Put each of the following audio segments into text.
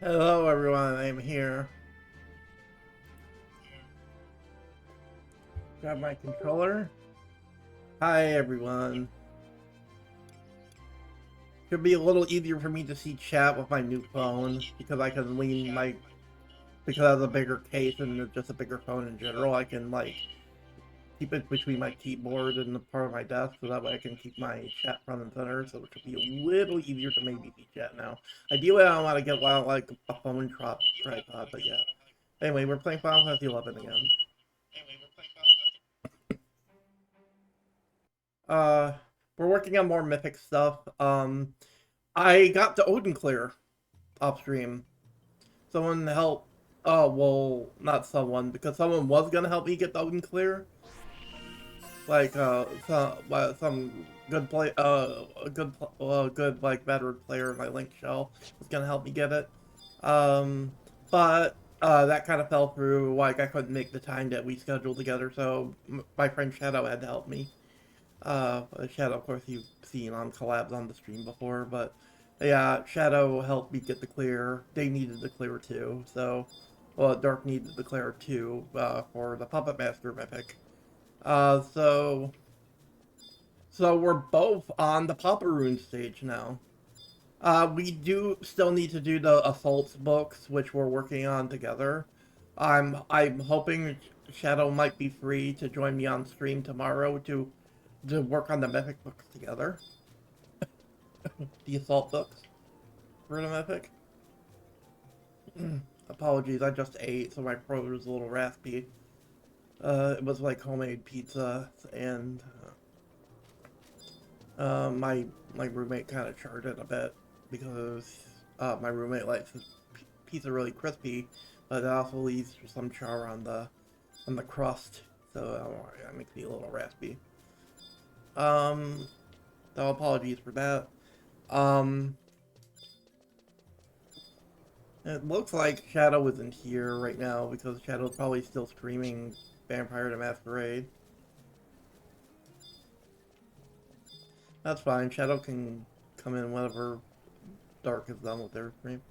Hello everyone, I'm here. Grab my controller. Hi everyone. Should be a little easier for me to see chat with my new phone because I can lean my because I have a bigger case and just a bigger phone in general. I can like keep it between my keyboard and the part of my desk so that way I can keep my chat front and center. So it should be a little easier to maybe see chat now. Ideally, I don't want to get like a phone tripod, but yeah. Anyway, we're playing Final Fantasy 11 again. Uh, we're working on more mythic stuff. I got the Odin clear upstream. Someone help. Oh well, not someone because someone was gonna help me get the Odin clear. Like some good play a good like veteran player in my link shell was gonna help me get it. Um, but that kind of fell through. Like I couldn't make the time that we scheduled together, so my friend Shadow had to help me. Shadow, of course, you've seen on collabs on the stream before, but yeah, Shadow helped me get the clear. They needed the clear too, so well, Dark needed the clear too for the Puppet Master mythic. Uh, so so we're both on the paproon stage now. We do still need to do the assaults books, which we're working on together. I'm hoping Shadow might be free to join me on stream tomorrow to work on the mythic books together. The assault books for the mythic. Apologies, I just ate, so my throat is a little raspy. It was like homemade pizza, and my roommate kind of charred it a bit because my roommate likes his pizza really crispy, but it also leaves some char on the crust, so that makes me a little raspy. Um, so apologies for that. Um, It looks like Shadow isn't here right now because Shadow's probably still streaming Vampire the Masquerade. That's fine. Shadow can come in whenever Dark is done with their stream.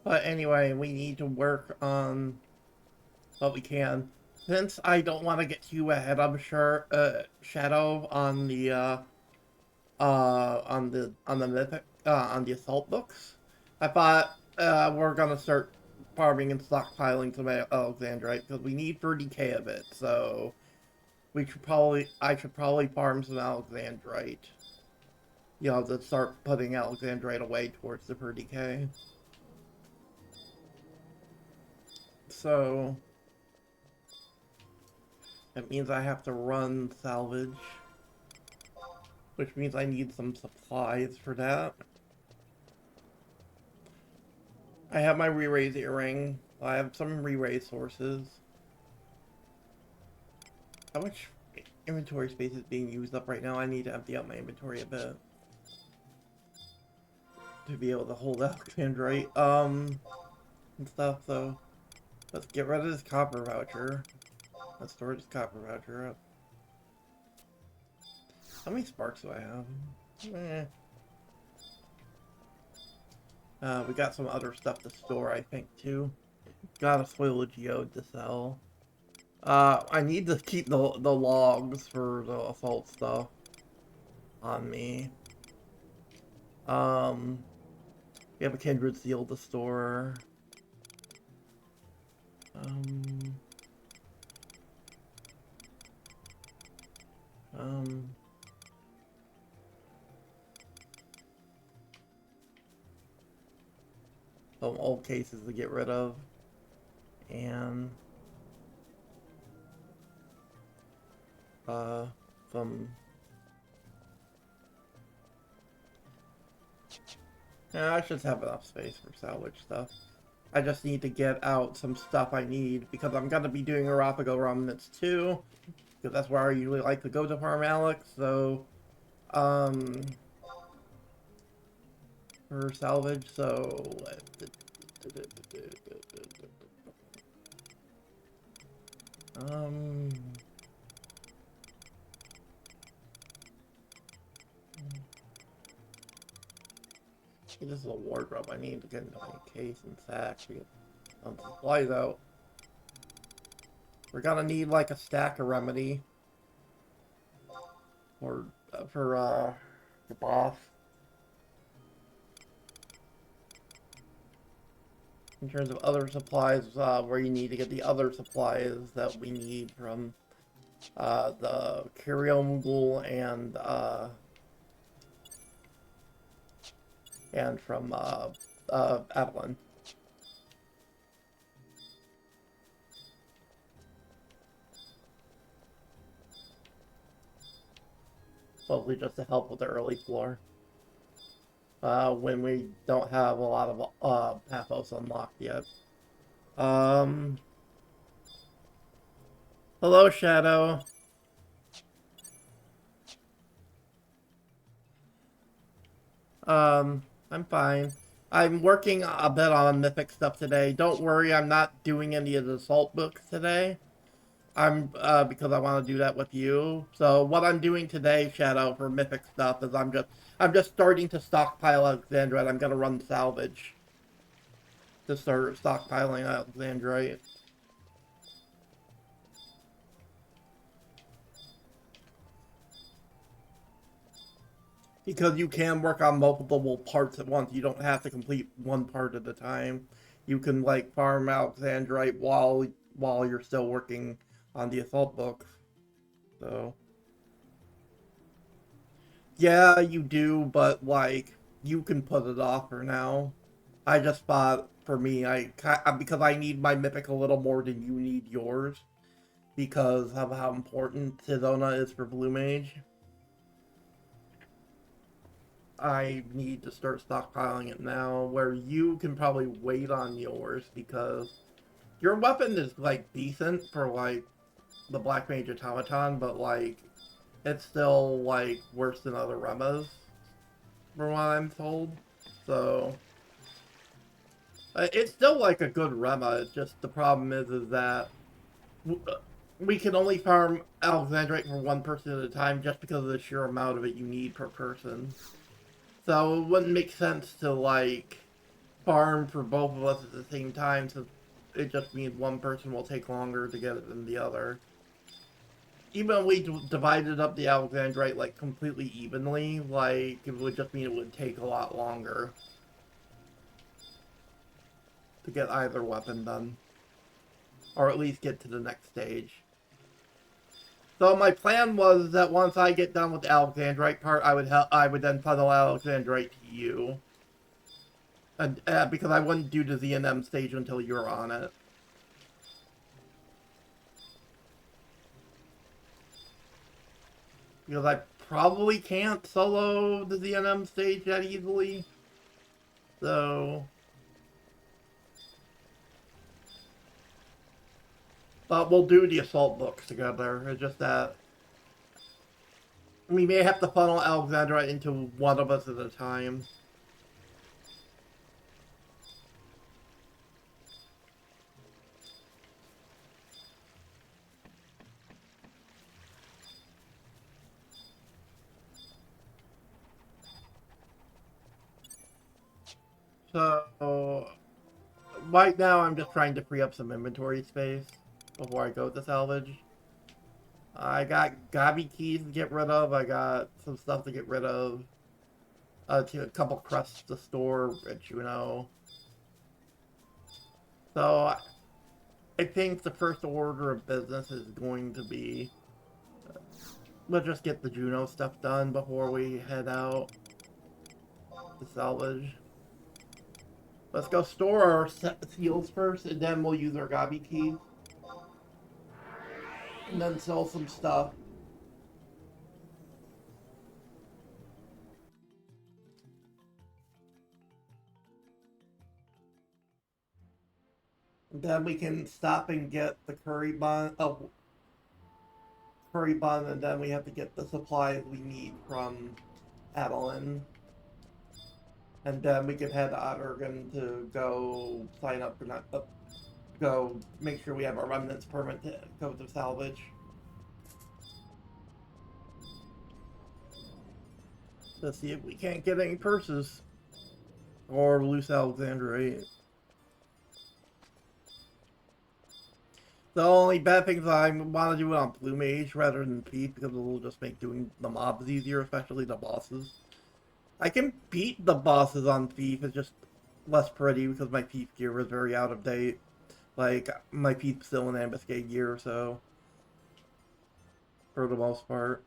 But anyway, we need to work on what we can. Since I don't want to get too ahead, I'm sure Shadow on the mythic on the assault books. I thought we're gonna start farming and stockpiling some Alexandrite because we need 30k of it. So I should probably farm some Alexandrite. You know, to start putting Alexandrite away towards the 30k. So it means I have to run salvage, which means I need some supplies for that. I have my re-raise earring. I have some re-raise sources. How much inventory space is being used up right now? I need to empty out my inventory a bit to be able to hold Alexandrite and stuff. So let's get rid of this copper voucher. Let's store this copper voucher up. How many sparks do I have? Eh. We got some other stuff to store, I think, too. Got a soil geode to sell. I need to keep the logs for the assault stuff on me. Um, we have a kindred seal to store. Um, um, some old cases to get rid of, and some. Yeah, I should have enough space for salvage stuff. I just need to get out some stuff I need because I'm gonna be doing Arrapago Remnants II, because that's where I usually like to go to farm Alex. So, um, for salvage, so... This is a wardrobe. I need to get into my case and sack to get some supplies out. We're gonna need like a stack of remedy for the boss. In terms of other supplies, where you need to get the other supplies that we need from the Kyriomugul and from Avalon. Mostly just to help with the early floor. When we don't have a lot of pathos unlocked yet. Hello, Shadow. I'm fine. I'm working a bit on mythic stuff today. Don't worry, I'm not doing any of the assault books today. Because I want to do that with you. So what I'm doing today, Shadow, for mythic stuff is I'm just starting to stockpile Alexandrite. I'm gonna run salvage to start stockpiling Alexandrite. Because you can work on multiple parts at once. You don't have to complete one part at a time. You can like farm Alexandrite while you're still working on the assault books. So yeah, you do, but like you can put it off for now. I just thought for me, because I need my mythic a little more than you need yours because of how important Tizona is for Blue Mage. I need to start stockpiling it now, where you can probably wait on yours because your weapon is like decent for like the Black Mage Automaton, but like it's still like worse than other Remas, from what I'm told. So it's still like a good Rema. It's just the problem is that we can only farm Alexandrite for one person at a time just because of the sheer amount of it you need per person. So it wouldn't make sense to like farm for both of us at the same time, so it just means one person will take longer to get it than the other. Even if we divided up the Alexandrite like completely evenly, like it would just mean it would take a lot longer to get either weapon done, or at least get to the next stage. So my plan was that once I get done with the Alexandrite part, I would then funnel Alexandrite to you, and because I wouldn't do the Z&M stage until you're on it. Because I probably can't solo the Z&M stage that easily. So... but we'll do the assault books together. It's just that we may have to funnel Alexandrite into one of us at a time. So, right now I'm just trying to free up some inventory space before I go to salvage. I got Gabi keys to get rid of, I got some stuff to get rid of. A couple crusts to store at Juno. So, I think the first order of business is going to be... let's just get the Juno stuff done before we head out to salvage. Let's go store our seals first, and then we'll use our Gabi keys. And then sell some stuff. And then we can stop and get the curry bun. Oh, curry bun, and then we have to get the supplies we need from Adeline. And then we can head to Ottergan to go sign up for not go make sure we have our remnants permit to go to salvage. Let's see if we can't get any purses or loose Alexandrite. The only bad thing is I want to do it on Blue Mage rather than Thief because it'll just make doing the mobs easier, especially the bosses. I can beat the bosses on Thief, it's just less pretty because my Thief gear is very out of date. Like, my Thief's still in ambuscade gear, so for the most part.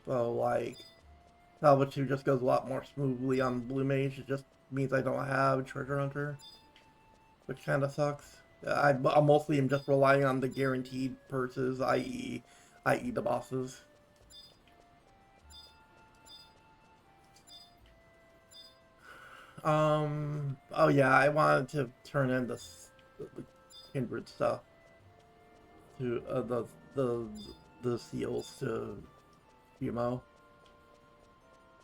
So, like, Salvage 2 just goes a lot more smoothly on Blue Mage. It just means I don't have Treasure Hunter, which kind of sucks. I mostly am just relying on the guaranteed purses, i.e. the bosses. Oh yeah, I wanted to turn in the kindred stuff to the seals to Fumo.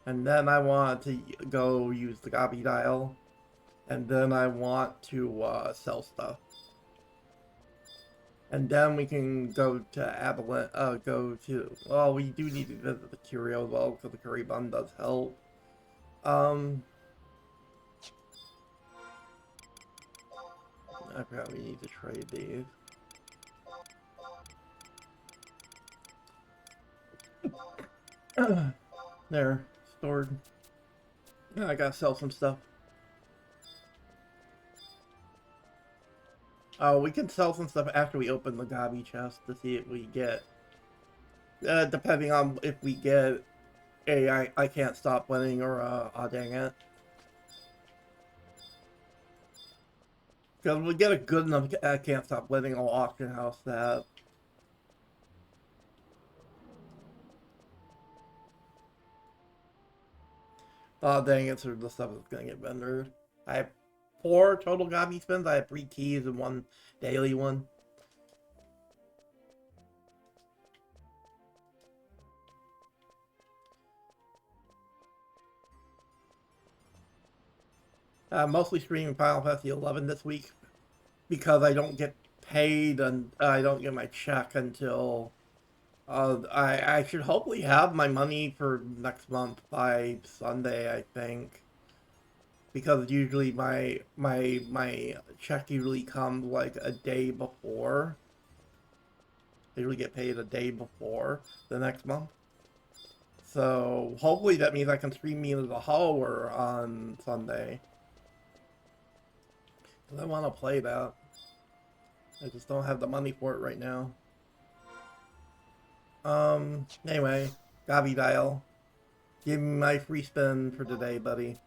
And then I want to go use the Gabi dial. And then I want to sell stuff. And then we can go to Avalanche, well, we do need to visit the Curio as well, because the Currybun does help. I forgot we need to trade these. There, stored. I gotta sell some stuff. Oh, we can sell some stuff after we open the Gabi chest to see if we get... depending on if we get a I can't stop winning or oh dang it. Because we get a good enough I can't stop winning, I'll auction house that. Oh dang it, so the stuff is gonna get rendered. I have 4 total Gabi spins, I have 3 keys and 1 daily one. Mostly streaming Final Fantasy 11 this week because I don't get paid and I don't get my check until I should hopefully have my money for next month by Sunday, I think, because usually my check usually comes like a day before. I usually get paid a day before the next month. So hopefully that means I can stream me into the Hollower on Sunday. I want to play that. I just don't have the money for it right now. Anyway, Gabi dial. Give me my free spin for today, buddy.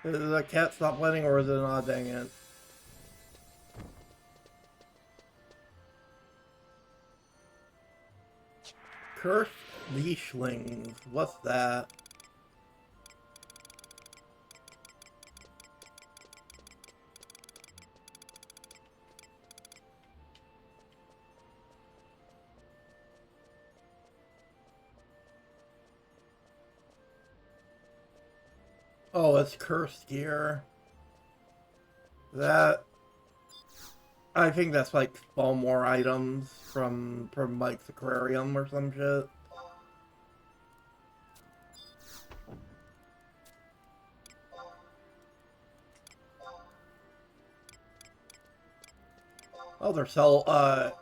Is it a cat stop winning or is it an odd dang it? Cursed leashlings. What's that? Oh, it's cursed gear. That... I think that's like Balmore items from like the Aquarium or some shit. Oh, they're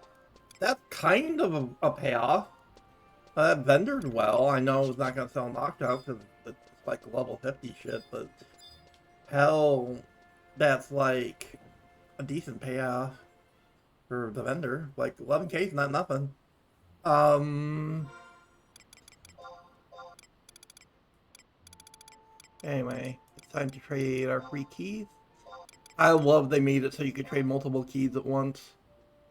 that's kind of a payoff. That vendored well. I know it's not gonna sell knocked out because it's like level 50 shit, but hell, that's like a decent payoff for the vendor. Like 11k is not nothing. Anyway, it's time to trade our free keys. I love they made it so you could trade multiple keys at once.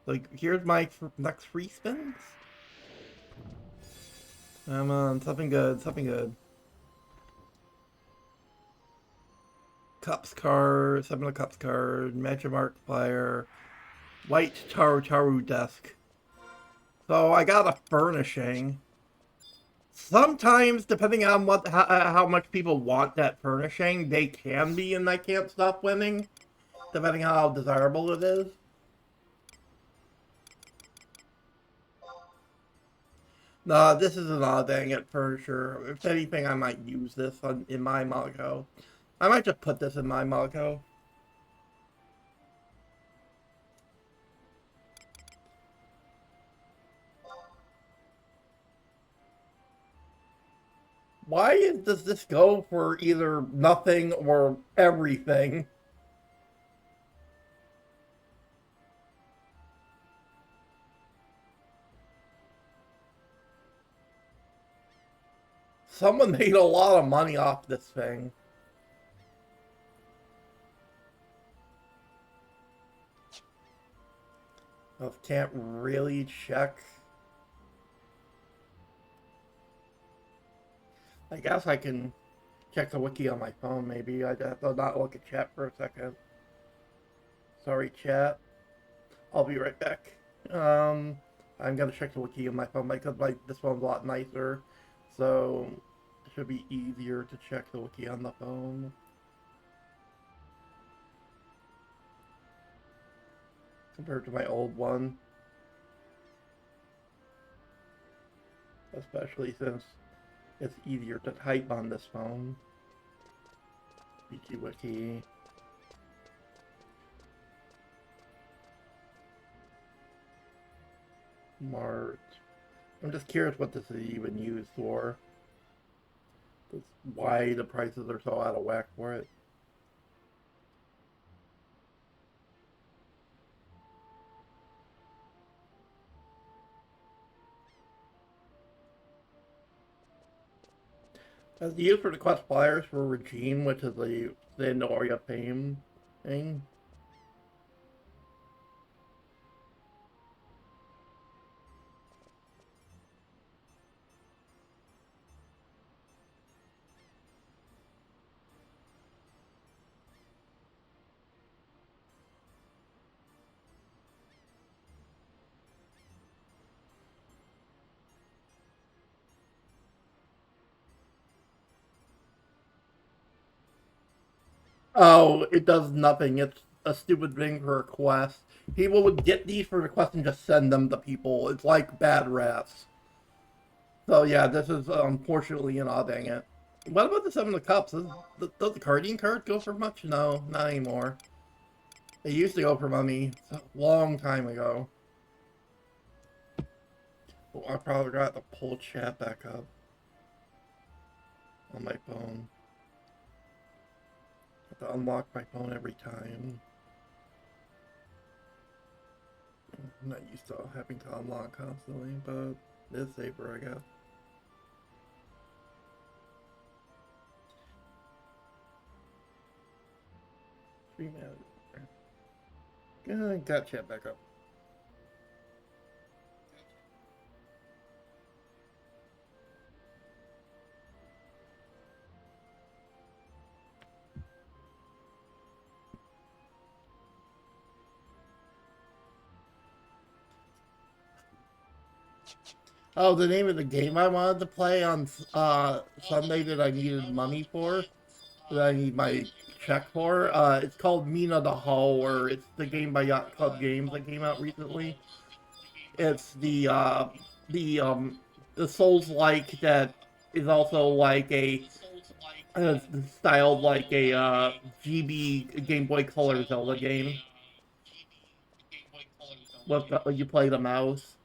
Like, here's my next free spins. Come on, something good, something good. Cups card, 7 of Cups card, Magic Mark Flyer, White Taru desk. So I got a furnishing. Sometimes, depending on how much people want that furnishing, they can be, and I can't stop winning, depending on how desirable it is. No, this is an odd dang it for sure. If anything, I might use this in my Malco. I might just put this in my Malco. Why does this go for either nothing or everything? Someone made a lot of money off this thing. I can't really check. I guess I can check the wiki on my phone, maybe. I'd have to not look at chat for a second. Sorry, chat. I'll be right back. I'm gonna check the wiki on my phone because this one's a lot nicer. So, it should be easier to check the wiki on the phone. Compared to my old one. Especially since it's easier to type on this phone. Wiki. Mart. I'm just curious what this is even used for. Why the prices are so out of whack for it. As used for the quest flyers for Regime, which is the Noria fame thing. Oh, it does nothing. It's a stupid thing for a quest. People would get these for the quest and just send them to people. It's like bad rats. So yeah, this is unfortunately an odd dang it. What about the Seven of Cups? Does the Guardian card go for much? No, not anymore. They used to go for money a long time ago. Well, I probably got to pull chat back up on my phone. I have to unlock my phone every time. I'm not used to having to unlock constantly, but it's safer, I guess. Got chat back up. Oh, the name of the game I wanted to play on Sunday that I needed money for, that I need my check for. It's called Mina the Hull, or it's the game by Yacht Club Games that came out recently. It's the the Souls like that is also like a styled like a GB Game Boy Color Zelda game. With you play the mouse.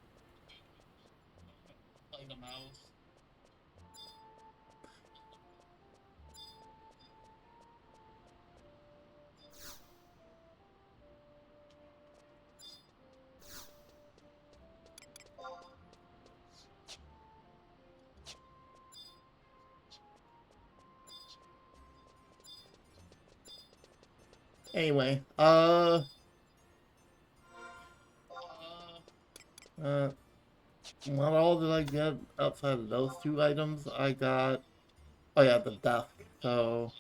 Anyway, uh, what all did I get outside of those two items? I got, oh yeah, the desk. So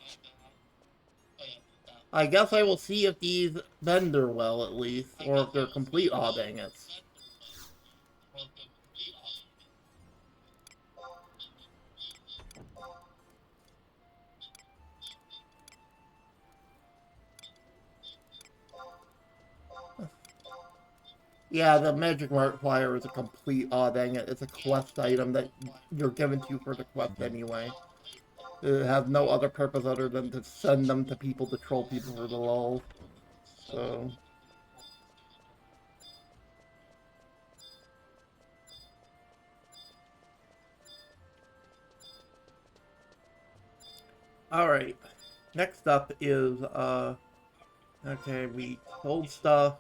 I guess I will see if these vendor well at least, or if they're complete aw dang it. Yeah, the magic multiplier is a complete dang it. It's a quest item that you're given to you for the quest anyway. It has no other purpose other than to send them to people to troll people for the lulz. So, alright. Next up is, okay, we sold stuff.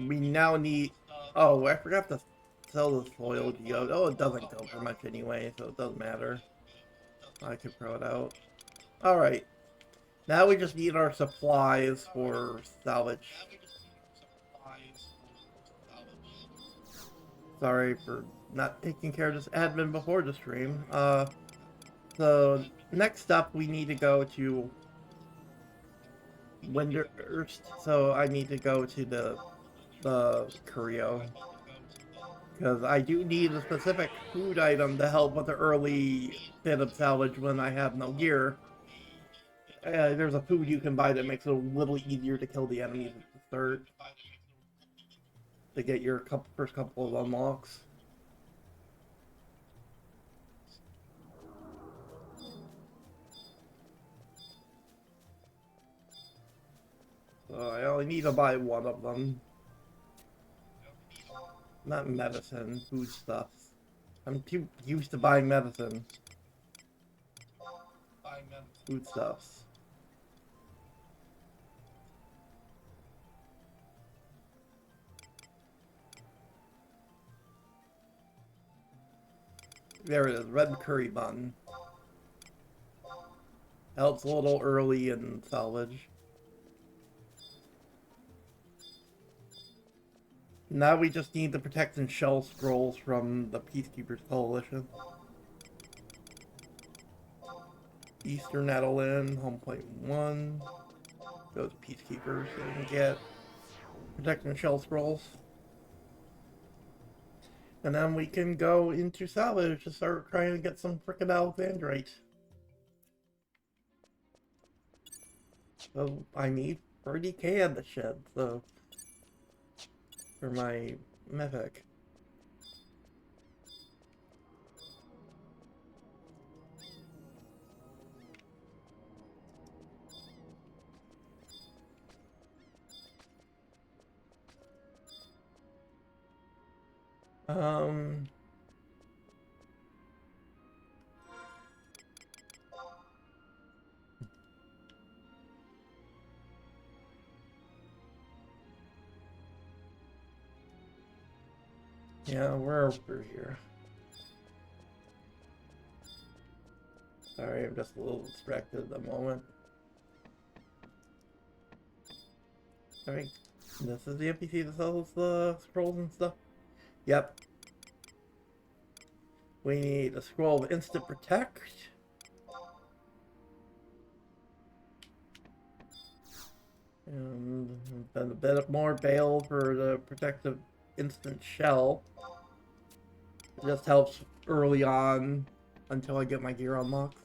We now need, oh, I forgot to sell the soil geode. Oh, it doesn't go for much anyway, so it doesn't matter. I can throw it out. Alright. Now we just need our supplies for salvage. Sorry for not taking care of this admin before the stream. So next up we need to go to Winterst. So I need to go to the curio. Because I do need a specific food item to help with the early bit of salvage when I have no gear. There's a food you can buy that makes it a little easier to kill the enemies at the start. To get your first couple of unlocks. So I only need to buy one of them. Not medicine, food stuffs. I'm too used to buying medicine. Food stuffs. There it is, red curry bun. Helps a little early in salvage. Now we just need the protect and shell scrolls from the Peacekeepers Coalition. Eastern Adeline, home point 1. Go to Peacekeepers so we can get protect and shell scrolls. And then we can go into salvage to start trying to get some frickin' Alexandrite. So I need 30k on the shed, so for my mythic. Yeah, we're over here. Sorry, I'm just a little distracted at the moment. Alright, this is the NPC that sells the scrolls and stuff. Yep. We need a scroll of instant protect. And then a bit more bail for the protective instant shell. It just helps early on until I get my gear unlocked.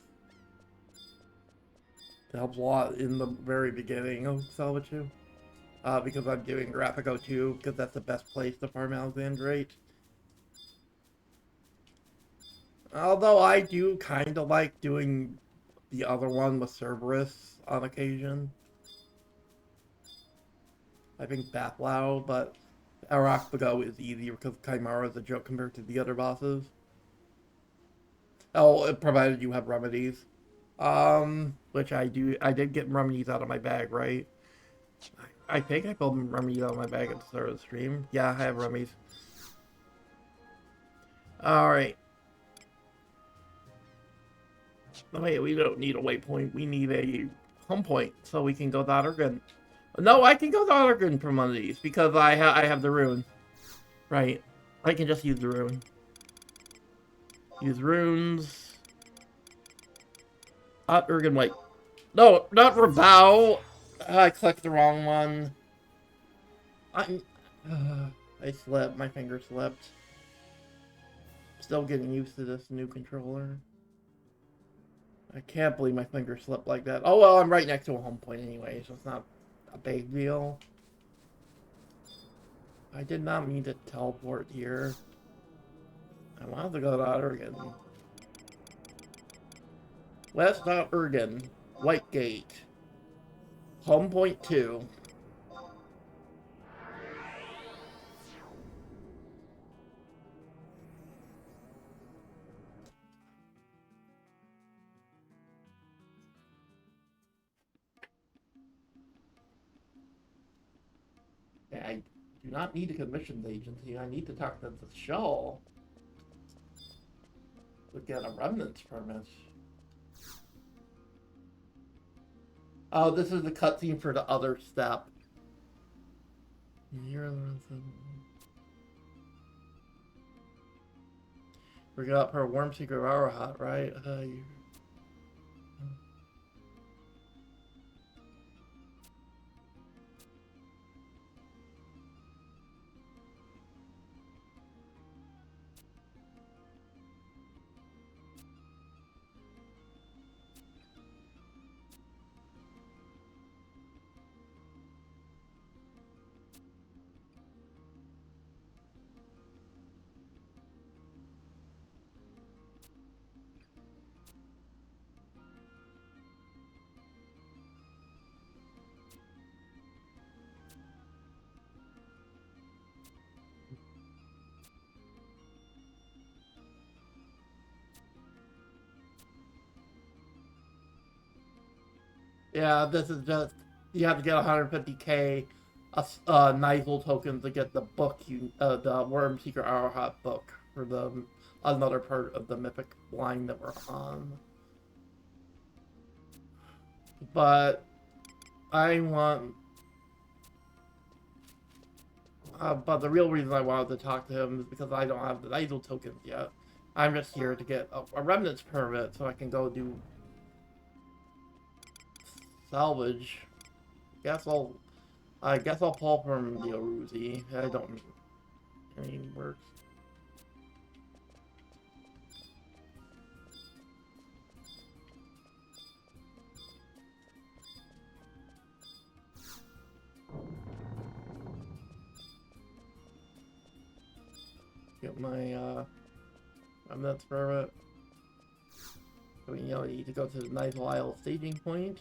It helps a lot in the very beginning of Salvage 2. Because I'm doing Arrapago 2, because that's the best place to farm Alexandrite. Although I do kind of like doing the other one with Cerberus on occasion. I think Bathlow, but Arrapago is easier because Chimera is a joke compared to the other bosses. Oh, provided you have remedies. Which I do. I did get remedies out of my bag, right? I think I pulled remedies out of my bag at the start of the stream. Yeah, I have remedies. Alright. Wait, we don't need a waypoint. We need a home point so we can go to Ottergun. No, I can go to Ottergun from one of these because I have the rune. Right. I can just use the rune. Use runes. Ottergun, wait. No, not Rabao. I clicked the wrong one. I slipped. My finger slipped. Still getting used to this new controller. I can't believe my finger slipped like that. Oh well, I'm right next to a home point anyway, so it's not a big deal. I did not mean to teleport here. I wanted to go to Urgen. West stop Urgen. White Gate. Home point 2. I do not need a commissions agency. I need to talk to the shell to get a remnants permit. Oh, this is the cutscene for the other step. We got her warm secret hour hot, right? Yeah, this is just, you have to get 150k Nigel tokens to get the book, the Worm Secret Arrowhead book for the another part of the mythic line that we're on. But I want, but the real reason I wanted to talk to him is because I don't have the Nigel tokens yet. I'm just here to get a remnants permit so I can go do salvage. I guess I'll pull from the Aruzi. I don't. I mean, works. Get my remnants permit. So we need to go to the Nigel Isle staging point.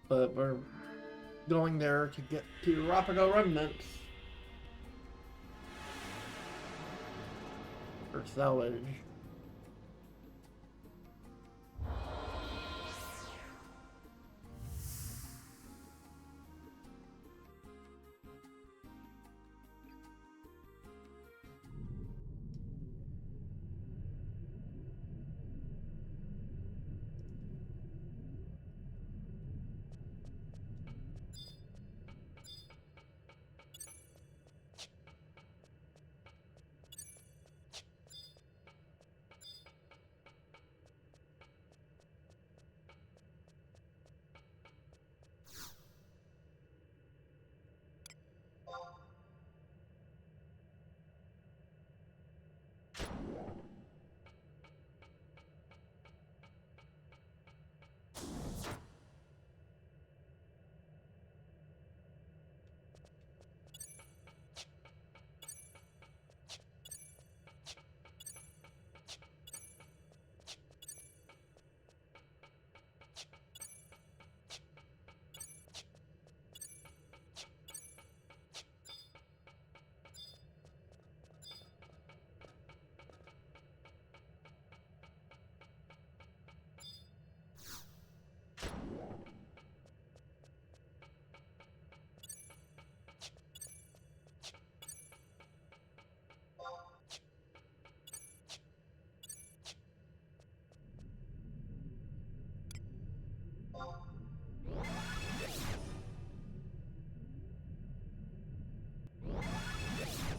But we're going there to get to Arrapago Remnants. For slavage.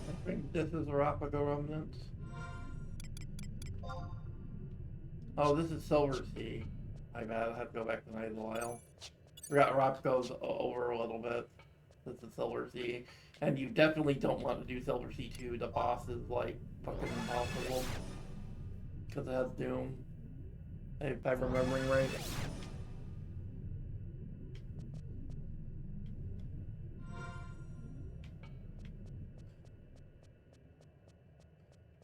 I think this is Arrapago Remnants. Oh, this is Silver Sea. My bad, I have to go back to Nigel Isle. Forgot Arrapago's over a little bit. This is Silver Sea. And you definitely don't want to do Silver Sea 2. The boss is like fucking impossible. Because it has Doom. If I'm remembering right.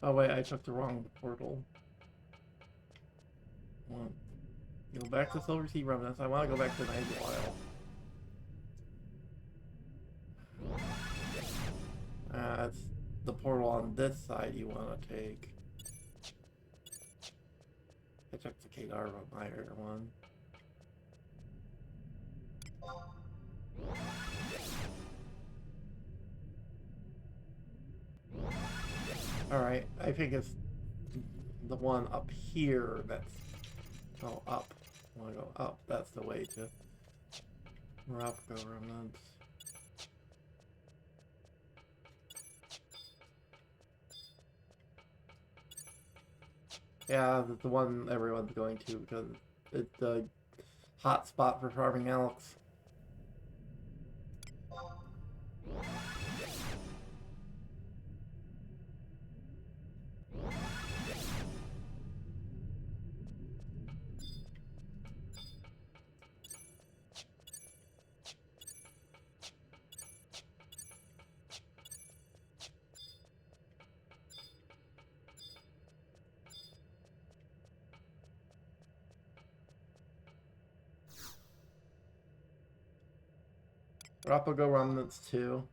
Oh wait, I took the wrong portal. Go back to Silver Sea Remnants. I want to go back to Nightingale. That's the portal on this side you want to take. I took the Kadar Meyer one. Alright, I think it's the one up here that's... Oh, up. I want to go up. That's the way to... Arrapago Remnants. Yeah, that's the one everyone's going to because it's the hot spot for farming Alex. Arrapago Remnants II.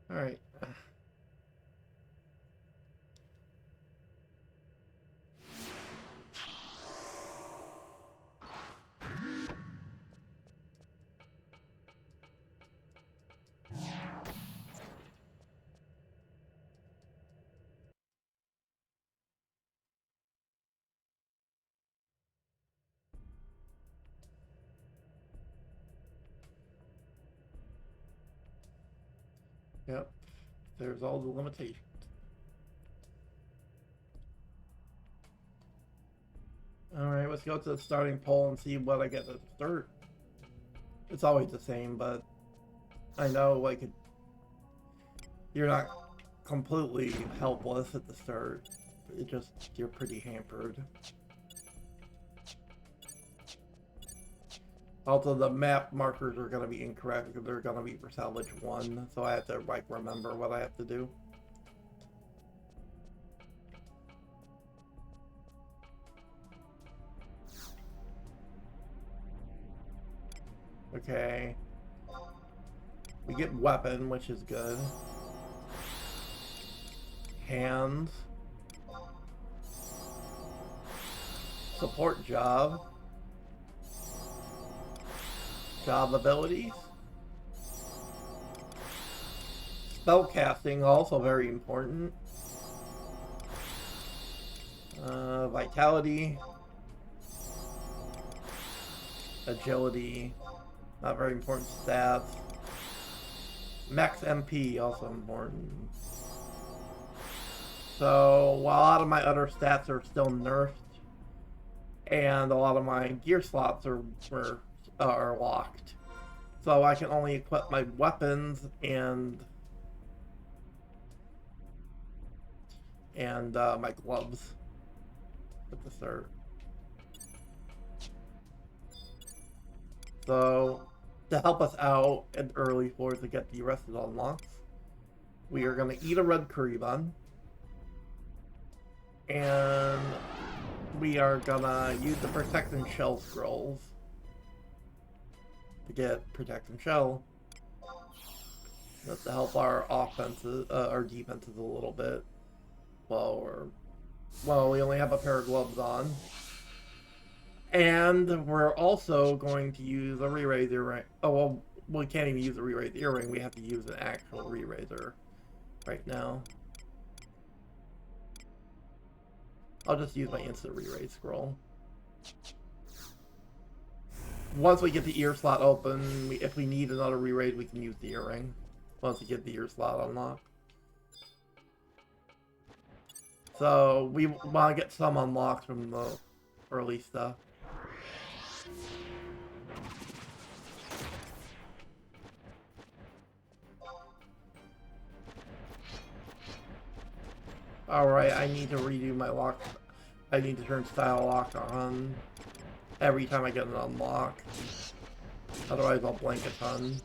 Alright. Yep. There's all the limitations. Alright, let's go to the starting poll and see what I get at the start. It's always the same, but I know, like, you're not completely helpless at the start. It just, you're pretty hampered. Also, the map markers are going to be incorrect because they're going to be for salvage 1, so I have to, like, remember what I have to do. Okay. We get weapon, which is good. Hands. Support job. Job abilities. Spell casting, also very important. Vitality. Agility. Not very important stats. Max MP, also important. So, while a lot of my other stats are still nerfed, and a lot of my gear slots are locked. So I can only equip my weapons and my gloves at the start. So, to help us out in early floors to get the rest of the unlocks, we are going to eat a red curry bun. And we are going to use the Protect and Shell scrolls to get Protect and Shell. That's to help our offenses, our defenses a little bit. Well, we only have a pair of gloves on. And we're also going to use a re-raise earring. Oh, well, we can't even use a re-raise earring. We have to use an actual re-raiser right now. I'll just use my instant re-raise scroll. Once we get the ear slot open, if we need another re-raise, we can use the earring. Once we get the ear slot unlocked. So, we want to get some unlocked from the early stuff. Alright, I need to redo my lock. I need to turn style lock on every time I get an unlock. Otherwise I'll blank a ton.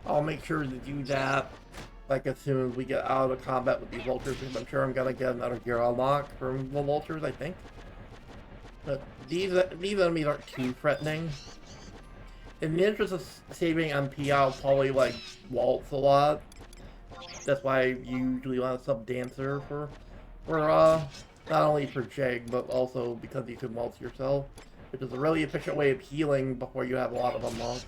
I'll make sure to do that, like, as soon as we get out of combat with these vultures, because I'm sure I'm gonna get another gear unlock from the vultures, I think. But these enemies aren't too threatening. In the interest of saving MP, I'll probably, like, waltz a lot. That's why I usually want a sub-dancer for not only for Jag, but also because you can waltz yourself, which is a really efficient way of healing before you have a lot of unlock.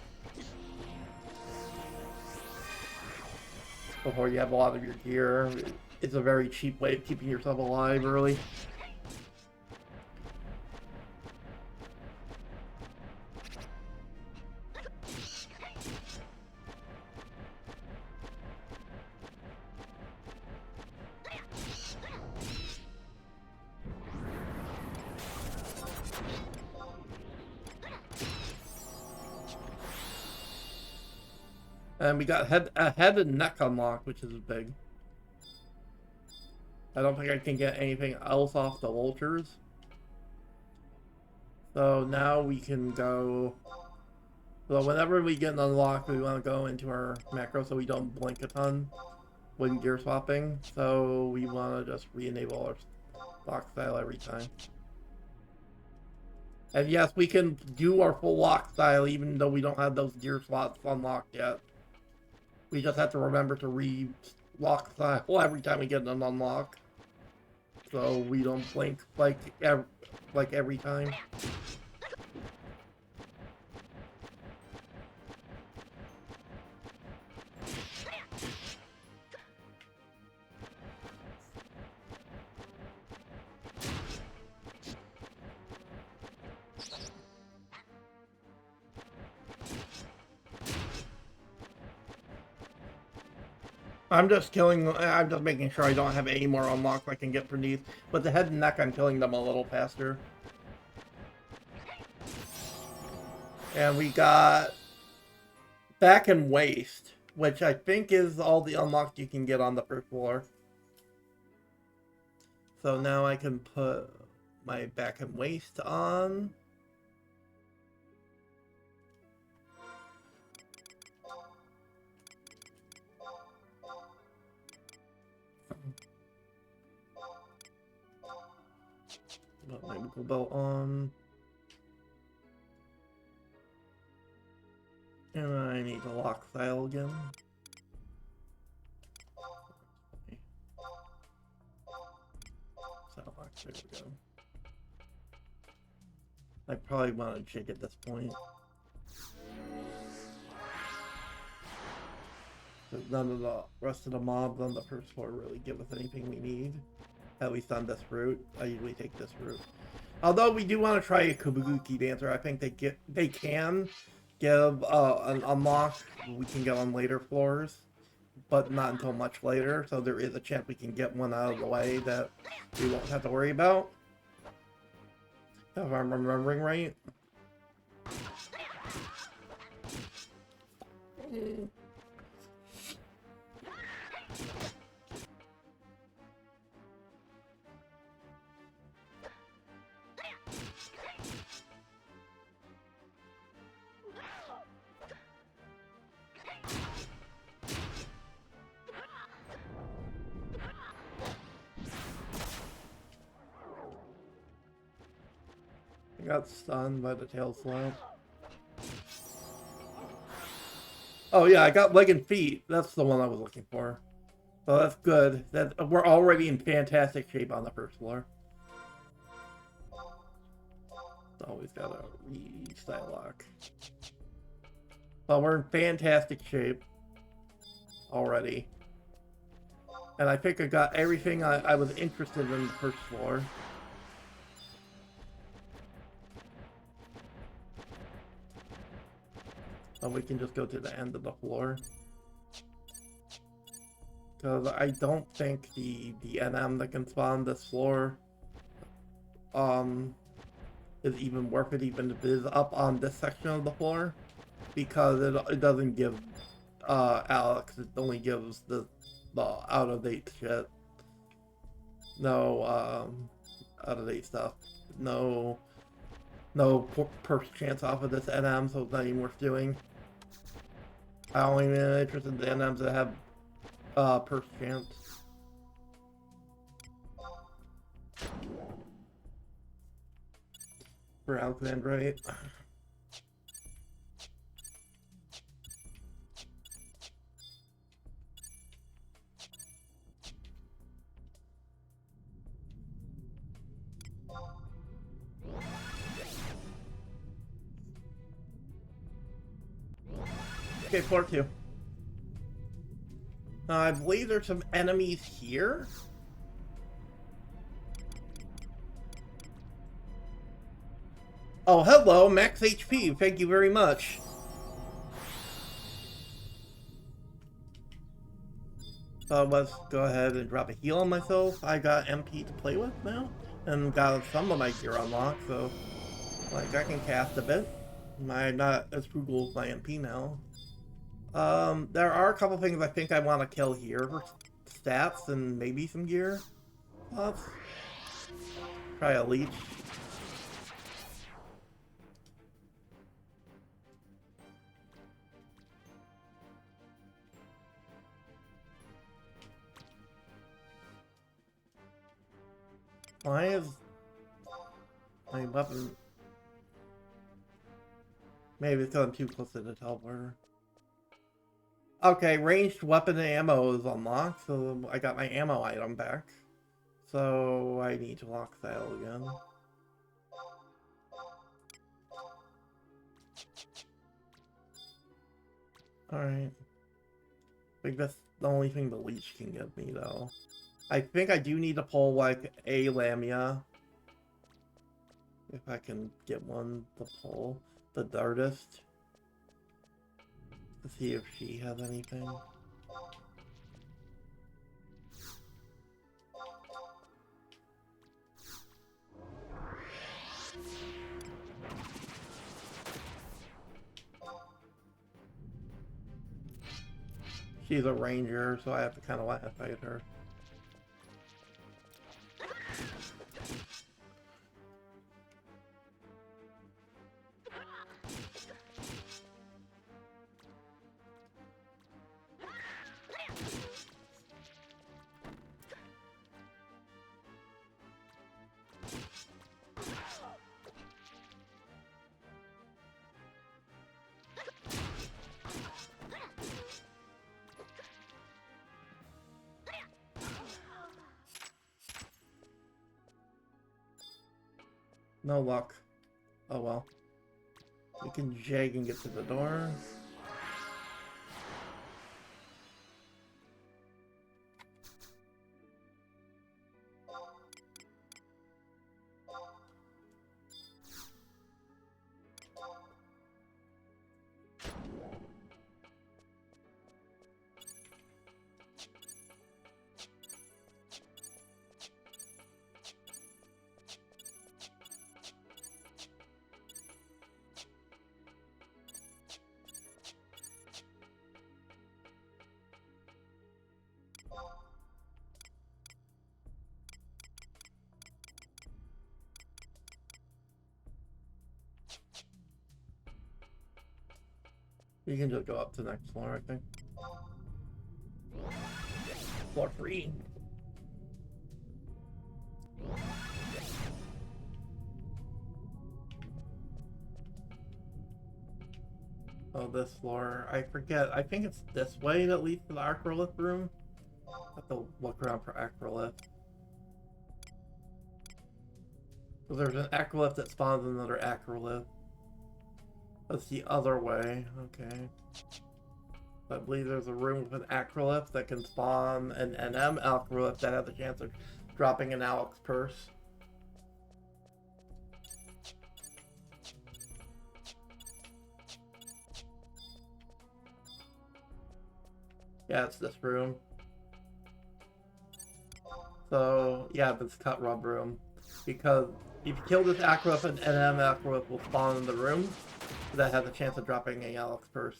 Before you have a lot of your gear, it's a very cheap way of keeping yourself alive early. And we got a head and neck unlocked, which is big. I don't think I can get anything else off the vultures. So now we can go... So whenever we get an unlock, we want to go into our macro so we don't blink a ton when gear swapping. So we want to just re-enable our lock style every time. And yes, we can do our full lock style even though we don't have those gear slots unlocked yet. We just have to remember to re-lock style every time we get an unlock. So we don't blink like every time. I'm just making sure I don't have any more unlocks I can get from these. But the head and neck, I'm killing them a little faster. And we got back and waist, which I think is all the unlocks you can get on the first floor. So now I can put my back and waist on. Put my wiggle belt on. And I need to lock style again. So lock, there we go. I probably want to jig at this point. Because none of the rest of the mobs on the first floor really give us anything we need. At least on this route. I usually take this route. Although we do want to try a Kabuki Dancer. I think they can give an unlock we can get on later floors. But not until much later. So there is a chance we can get one out of the way that we won't have to worry about. If I'm remembering right. I got stunned by the tail slap. Oh yeah, I got leg and feet. That's the one I was looking for. So that's good. We're already in fantastic shape on the first floor. Always gotta re-style lock. But we're in fantastic shape already. And I think I got everything I was interested in the first floor. So we can just go to the end of the floor. Because I don't think the NM that can spawn this floor is even worth it, even if it is up on this section of the floor. Because it doesn't give Alex, it only gives the out-of-date shit. No out-of-date stuff. No perks chance off of this NM, so it's not even worth doing. I only am interested in the NMs that have purse chance. For Alexandrite. Okay, floor 2. I believe there's some enemies here. Oh, hello, max HP. Thank you very much. So let's go ahead and drop a heal on myself. I got MP to play with now, and got some of my gear unlocked, so like I can cast a bit. I'm not as frugal with my MP now. There are a couple things I think I want to kill here for stats and maybe some gear. Let's try a leech. Why is my weapon... Maybe it's because I'm too close to the teleporter. Okay, ranged weapon and ammo is unlocked, so I got my ammo item back. So I need to lock that again. Alright. I think that's the only thing the leech can give me, though. I think I do need to pull, like, a Lamia. If I can get one to pull. The Dartist. To see if she has anything. She's a ranger, so I have to kind of let her fight her. No luck. Oh well. We can jag and get to the door. You can just go up to the next floor, I think. Floor 3. Oh, this floor. I forget. I think it's this way that leads to the Acrolith room. I have to look around for Acrolith. So there's an Acrolith that spawns another Acrolith. That's the other way. Okay. I believe there's a room with an Acrolith that can spawn an NM Acrolith that has a chance of dropping an Alex purse. Yeah, it's this room. So, yeah, this cut rub room. Because if you kill this Acrolith, an NM Acrolith will spawn in the room that has a chance of dropping a Alex purse.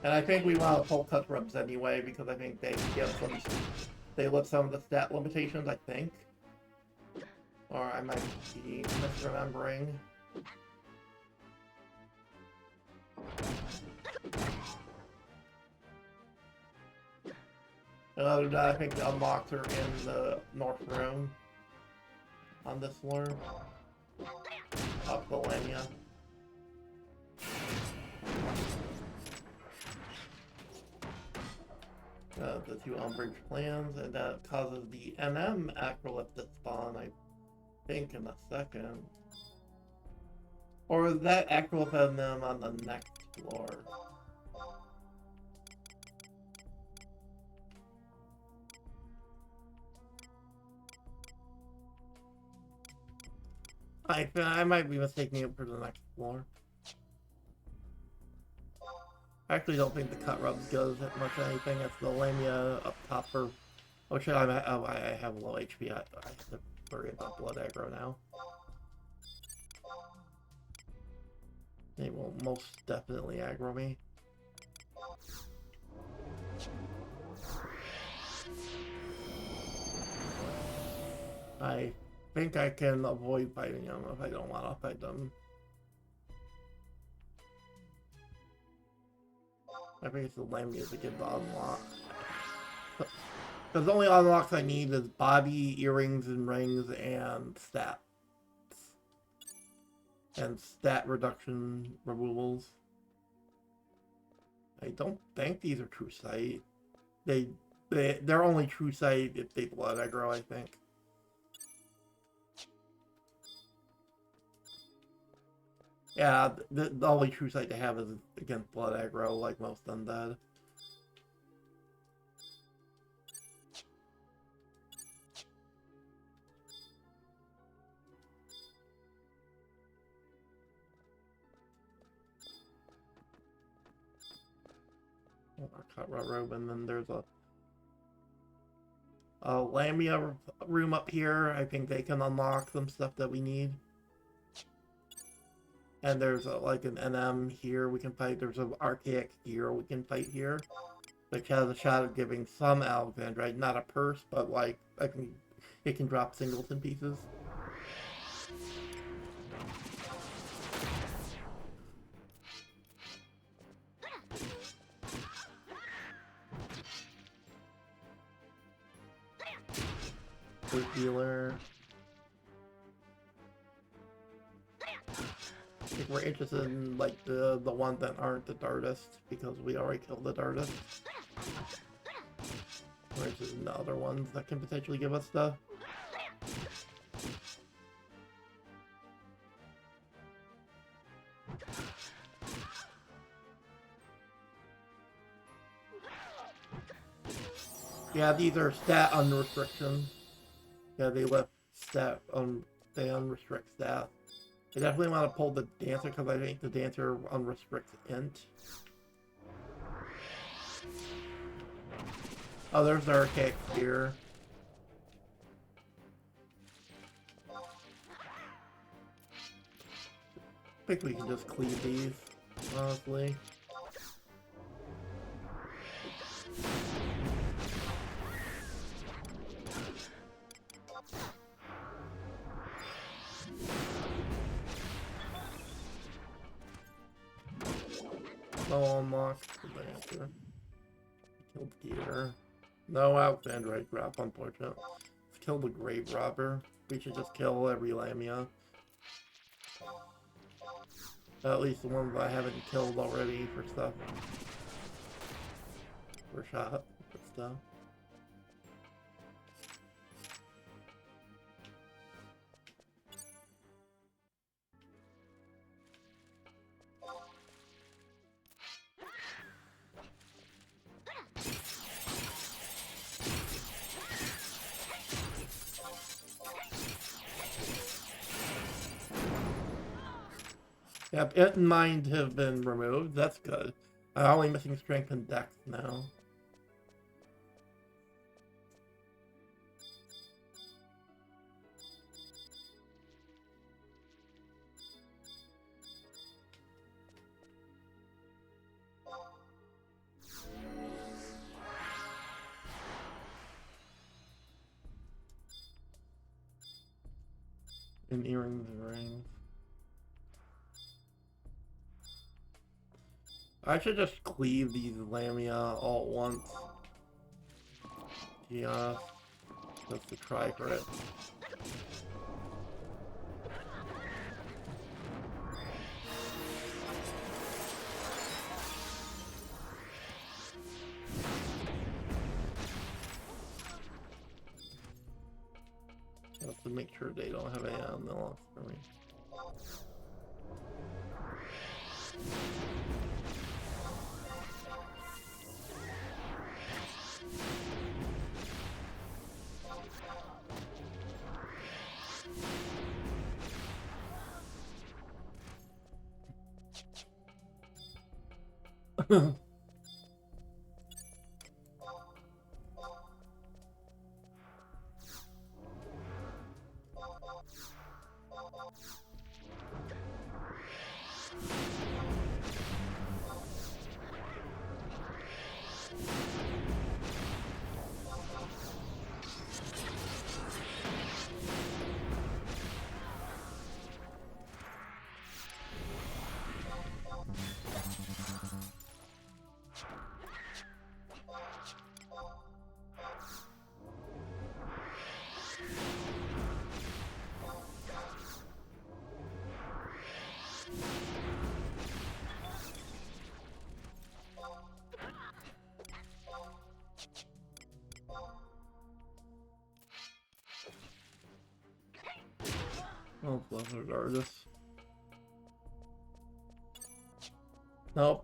And I think we want to pull cut rubs anyway, because I think they give some they lift some of the stat limitations, I think. Or I might be misremembering. Other than that, I think the unlocks are in the North Room on this floor. Up the Lamia. The two Umbridge plans, and that causes the NM Acrolith to spawn, I think, in a second. Or is that Acrolith NM on the next floor? I might be mistaking it for the next floor. I actually don't think the cut rubs does that much anything. It's the Lamia up top for... Oh shit, I have low HP. I have to worry about blood aggro now. They will most definitely aggro me. I think I can avoid fighting them if I don't want to fight them. I think it's the Lamia to get the unlock. Because the only unlocks I need is body, earrings, and rings, and stats. And stat reduction removals. I don't think these are true sight. They're only true sight if they blood aggro, I think. Yeah, the only true sight they have is against blood aggro, like most undead. Cut robe, and then there's a Lamia room up here. I think they can unlock some stuff that we need. And there's like an NM here we can fight. There's an archaic gear we can fight here, which has a shot of giving some Alexandrite, not a purse, but like it can drop singleton pieces. Quick healer. I think we're interested in like the ones that aren't the Dartist, because we already killed the Dartist. We're interested in the other ones that can potentially give us stuff. Yeah, these are stat unrestriction. Yeah, they left stat they unrestrict stat. I definitely want to pull the Dancer because I think the Dancer unrestricts int. Oh, there's our archaic here. I think we can just cleave these, honestly. No unlock the Dancer. Killed Gear. No Alexandrite drop, unfortunate. Let's kill the Grave Robber. We should just kill every Lamia. At least the ones I haven't killed already for stuff. For shot, for stuff. Yep, it and mind have been removed. That's good. I'm only missing strength and dex now. And earrings and rings. I should just cleave these lamia all at once. To be honest. Just to try for it. Just to make sure they don't have any on the loss for me. Oh, Blizzard Artist. Nope.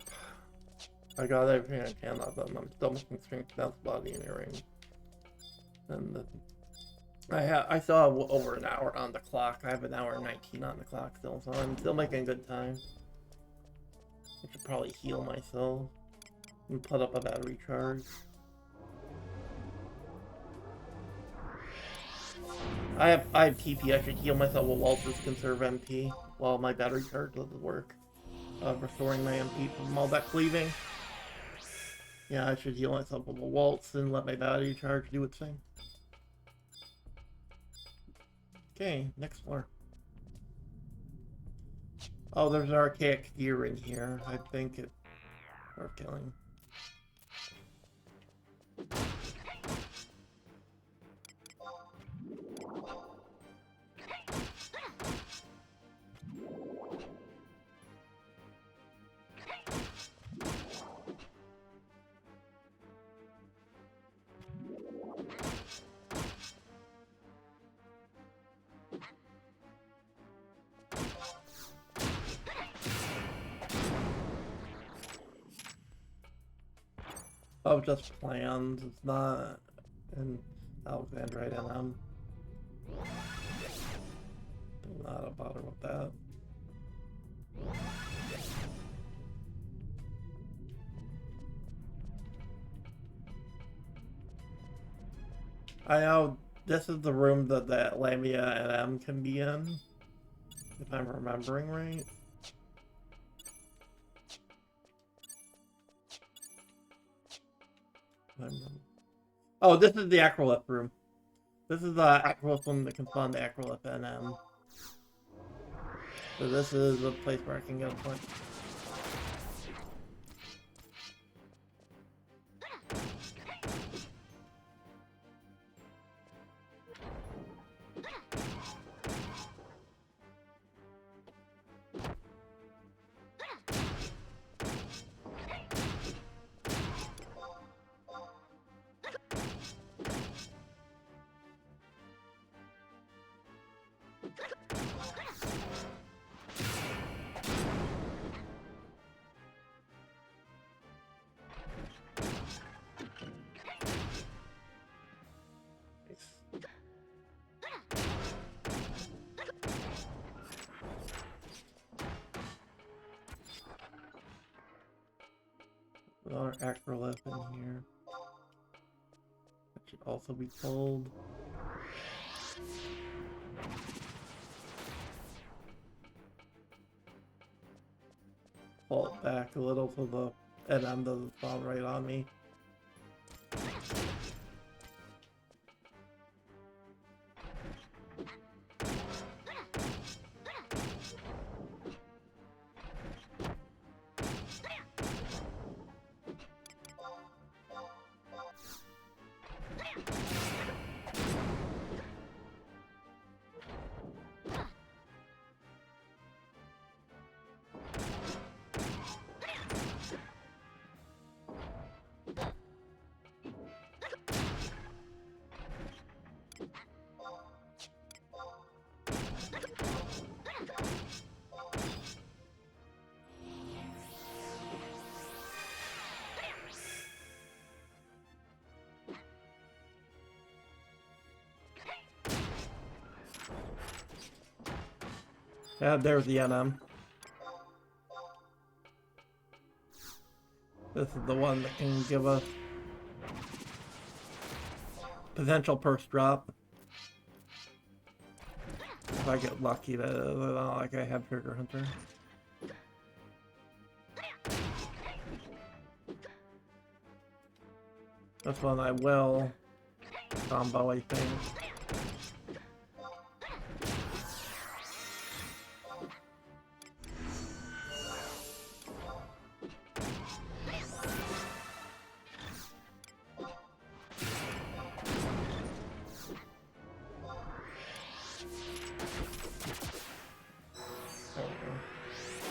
I got everything I can of them. I'm still missing strength, depth, body, and earring. And I still have over an hour on the clock. I have an hour and 19 on the clock still, so I'm still making good time. I should probably heal myself and put up a battery charge. I have TP. I should heal myself with waltzes, conserve MP while my battery charge doesn't work. Restoring my MP from all that cleaving. Yeah, I should heal myself with a waltz and let my battery charge do its thing. Okay, next floor. Oh, there's an archaic gear in here. I think it's worth killing. Oh, just plans. It's not in Alexandrite NM. Do not bother with that. I know this is the room that Lamia and M can be in, if I'm remembering right. Oh, this is the Acrolith room. This is the Acrolith room that can spawn the Acrolith NM. So this is the place where I can get a point. Another Acrolith in here. That should also be pulled. Pull it back a little so the NM doesn't spawn right on me. Yeah, there's the NM. This is the one that can give us potential purse drop. If I get lucky, that not like I have Trigger Hunter. This one I will combo, I think.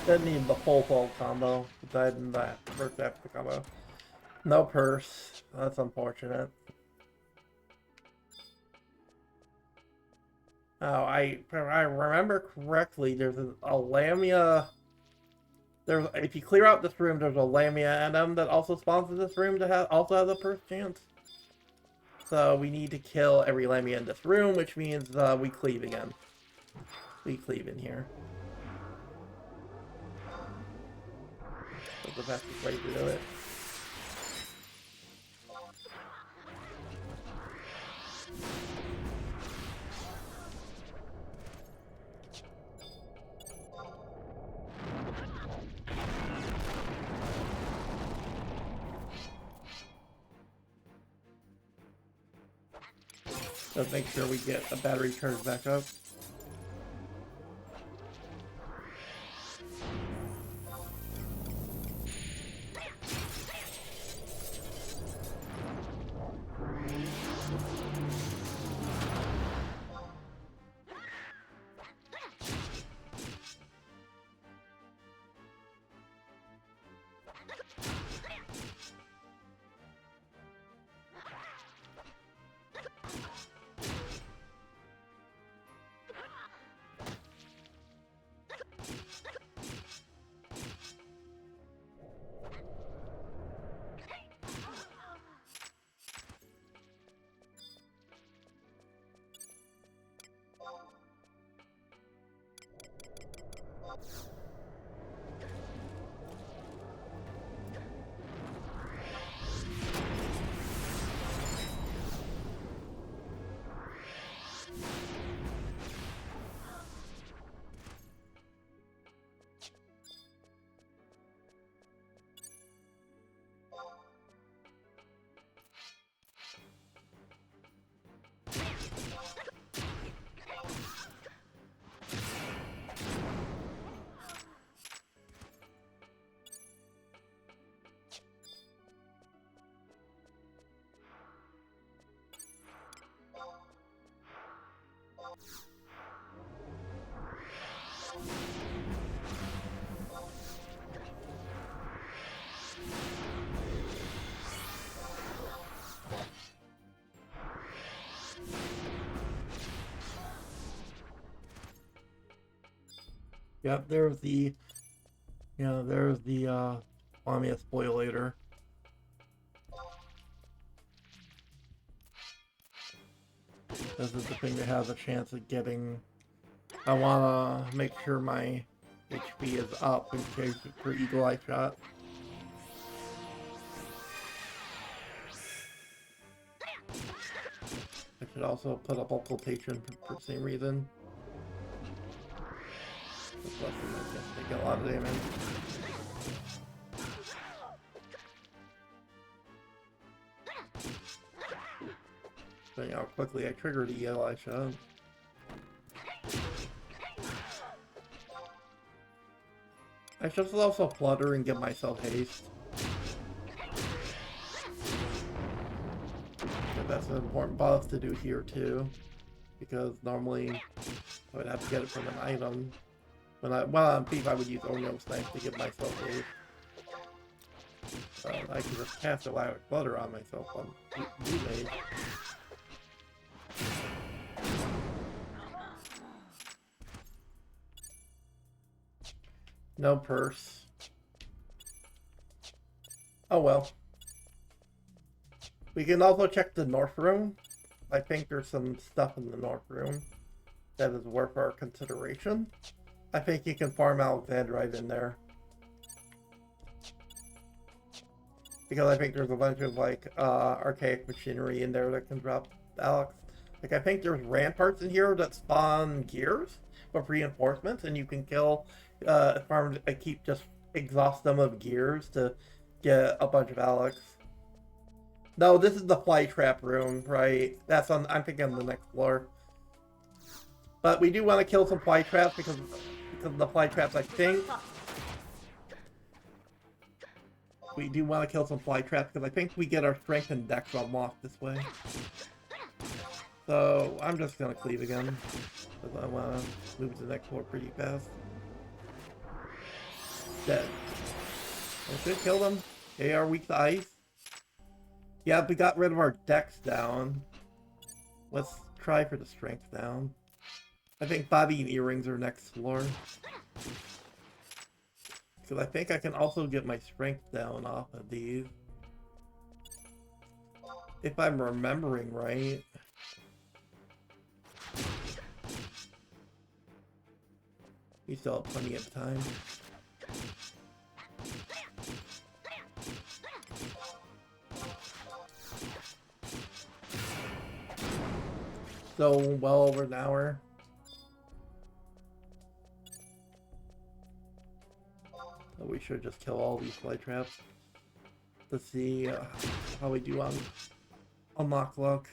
Didn't need the full combo. Died in that first after combo. No purse. That's unfortunate. Oh, I remember correctly. There's a Lamia. There's, if you clear out this room, there's a Lamia NM that also spawns in this room to also have a purse chance. So we need to kill every Lamia in this room, which means we cleave again. We cleave in here. That's the fastest way to do it. Let's make sure we get a battery charge back up. Yep, there's the, there's the Lamia Spoilator. This is the thing that has a chance of getting. I want to make sure my HP is up in case for Eagle Eye Shot. I should also put up occultation for the same reason. This weapon might just take a lot of damage. Depending how quickly I triggered the Eagle Eye Shot. I should also flutter and give myself haste. But that's an important buff to do here too, because normally I would have to get it from an item. When on Thief I would use Onyo's Knife to give myself haste. I can just cast a Lilac Flutter on myself on Blue Mage. No purse. Oh well. We can also check the north room. I think there's some stuff in the north room that is worth our consideration. I think you can farm Alexandrite in there. Because I think there's a bunch of, like, archaic machinery in there that can drop Alex. Like, I think there's ramparts in here that spawn gears with reinforcements, and you can kill, farm, keep just exhaust them of gears to get a bunch of Alex. No, this is the fly trap room, right? That's on, I'm thinking on the next floor. But we do want to kill some fly traps because of the fly traps, I think. We do want to kill some fly traps because I think we get our strength and dex unlocked this way. So I'm just gonna cleave again because I want to move to the next floor pretty fast. Dead. I should kill them. They are weak to ice. Yeah, we got rid of our dex down. Let's try for the strength down. I think body and earrings are next floor. Because I think I can also get my strength down off of these. If I'm remembering right. We still have plenty of time. So, well over an hour. So we should just kill all these fly traps. Let's see how we do on unlock luck.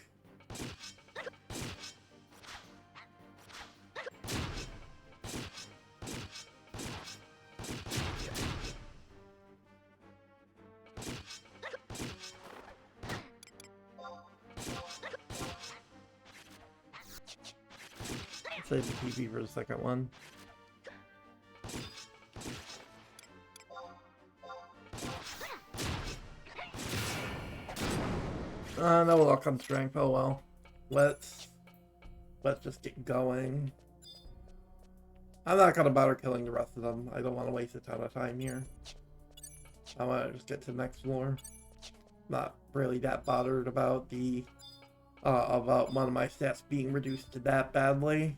Save the TV for the second one. No luck on strength. Oh well. Let's just get going. I'm not gonna bother killing the rest of them. I don't want to waste a ton of time here. I want to just get to the next floor. Not really that bothered about the about one of my stats being reduced to that badly.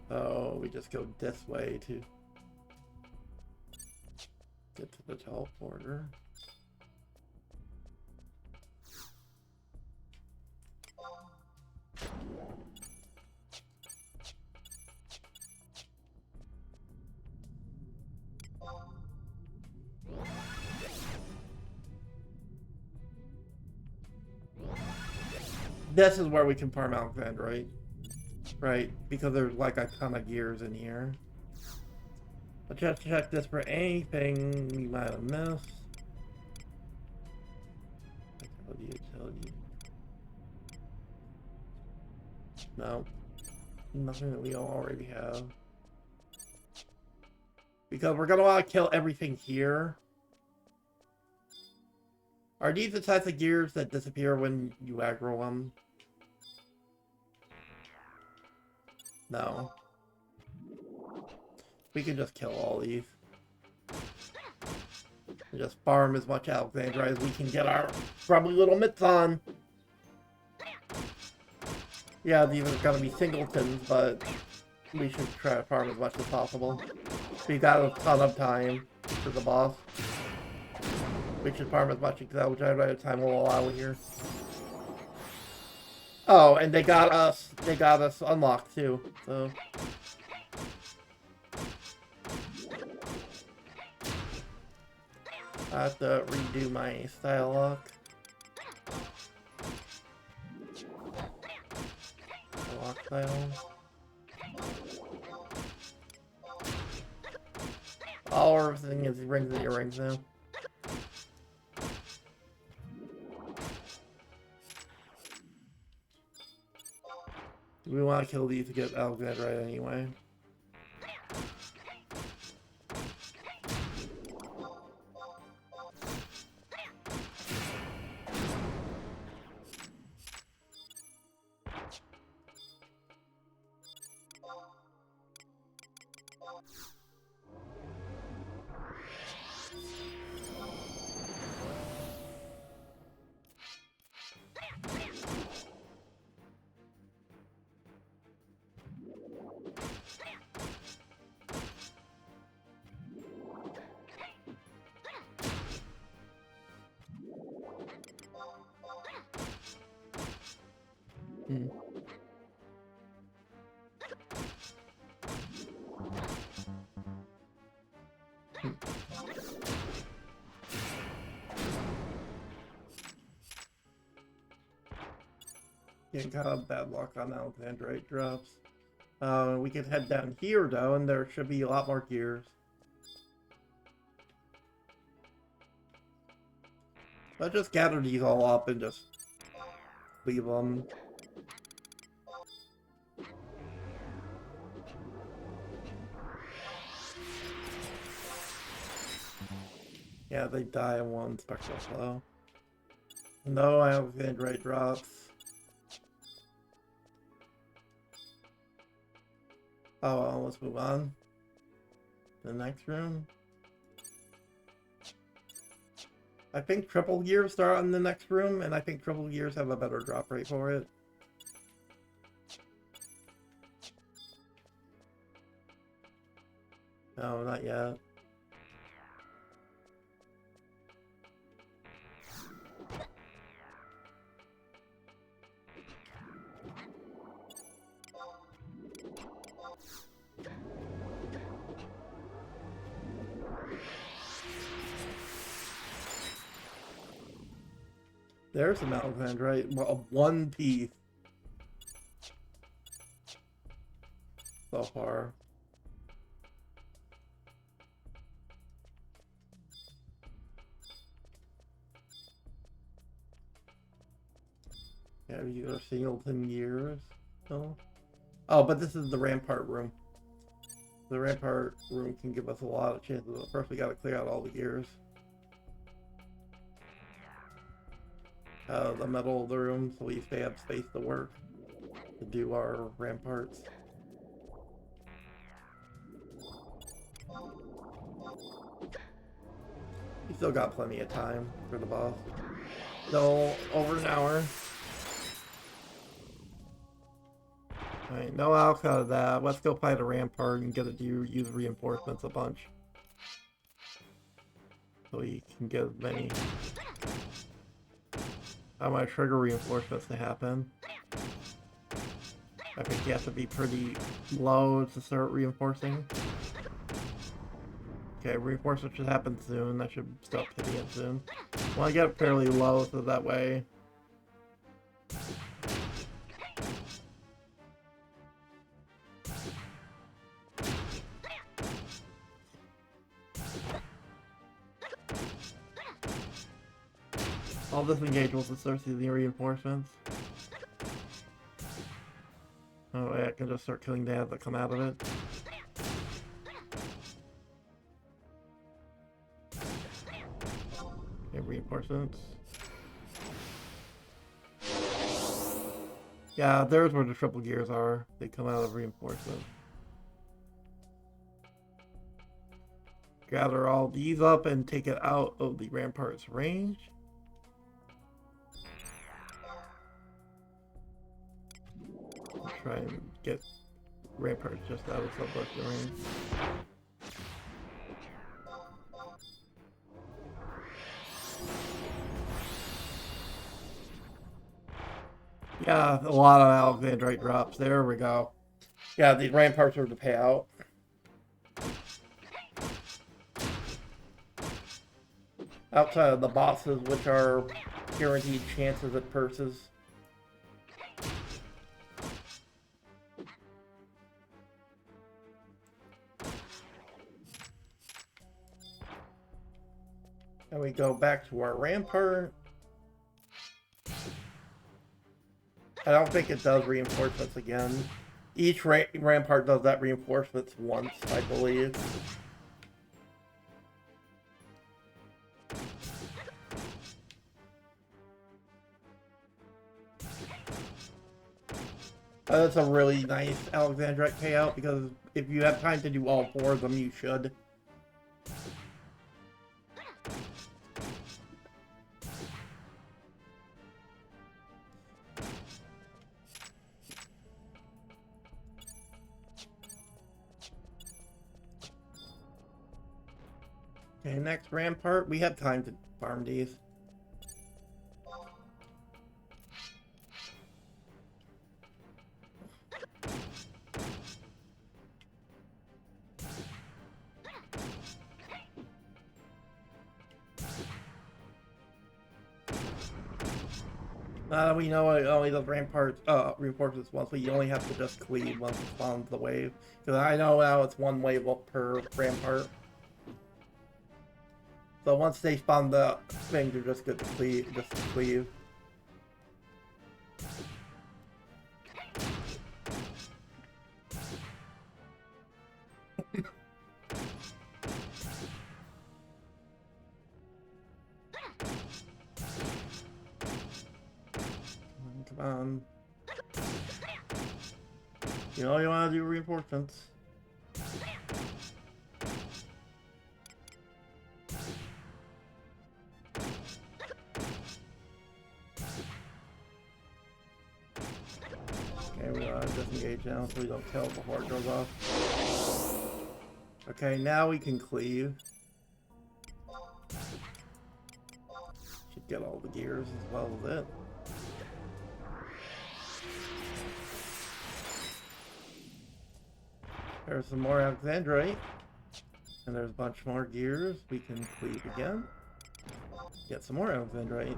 So we just go this way to get to the teleporter. This is where we can farm Alexandrite. Right, because there's like a ton of gears in here. Let's just check this for anything we might have missed. Utility. No. Nothing that we already have. Because we're gonna want to kill everything here. Are these the types of gears that disappear when you aggro them? No. We can just kill all these. And just farm as much Alexandrite as we can get our probably little mitts on. Yeah, these are gonna be singletons, but we should try to farm as much as possible. We got a ton of time for the boss. We should farm as much Alexandrite as time will allow here. Oh, and they got us unlocked too, so. I have to redo my style lock. Lock style. Everything is rings and earrings now. We want to kill these to get Alexandrite anyway. Hmm. Getting kind of bad luck on Alexandrite drops. We could head down here though, and there should be a lot more gears. Let's just gather these all up and just leave them. Yeah, they die in one spectral flow. No Alexandrite drops. Oh well, let's move on. The next room. I think triple gears start on the next room, and I think triple gears have a better drop rate for it. No, not yet. There's an Alexandrite. Well, one piece so far. Yeah, you are singleton gears. No. Oh, but this is the rampart room. The rampart room can give us a lot of chances. First, we gotta clear out all the gears. The middle of the room, so we have space to work to do our ramparts. We still got plenty of time for the boss. Still over an hour. Alright, no alch out of that. Let's go fight a rampart and get it to use reinforcements a bunch. So we can get as many. I want to trigger reinforcements to happen. I think you have to be pretty low to start reinforcing. Okay, reinforcement should happen soon. That should stop hitting it soon. Well, I get it fairly low so that way. I'll disengage once it starts using reinforcements. Oh wait, I can just start killing the ads that come out of it. Okay, reinforcements. Yeah, there's where the triple gears are. They come out of reinforcement. Gather all these up and take it out of the rampart's range. Try and get ramparts just out of subduction range. Yeah, a lot of Alexandrite drops. There we go. Yeah, these ramparts are to pay out. Outside of the bosses, which are guaranteed chances at purses. And we go back to our rampart. I don't think it does reinforcements again. Each rampart does that reinforcements once, I believe. That's a really nice Alexandrite payout, because if you have time to do all four of them, you should. Okay, next rampart. We have time to farm these. We know it only does reinforcements once, but you only have to just cleave once it spawns the wave. Because I know now it's one wave up per rampart. So once they spawn the thing, they're just good to cleave. Just to cleave. Come on. You know you want to do reinforcements. Okay, we gotta disengage now so we don't kill before it goes off. Okay, now we can cleave. Should get all the gears as well as it. There's some more Alexandrite. And there's a bunch more gears. We can cleave again. Get some more Alexandrite.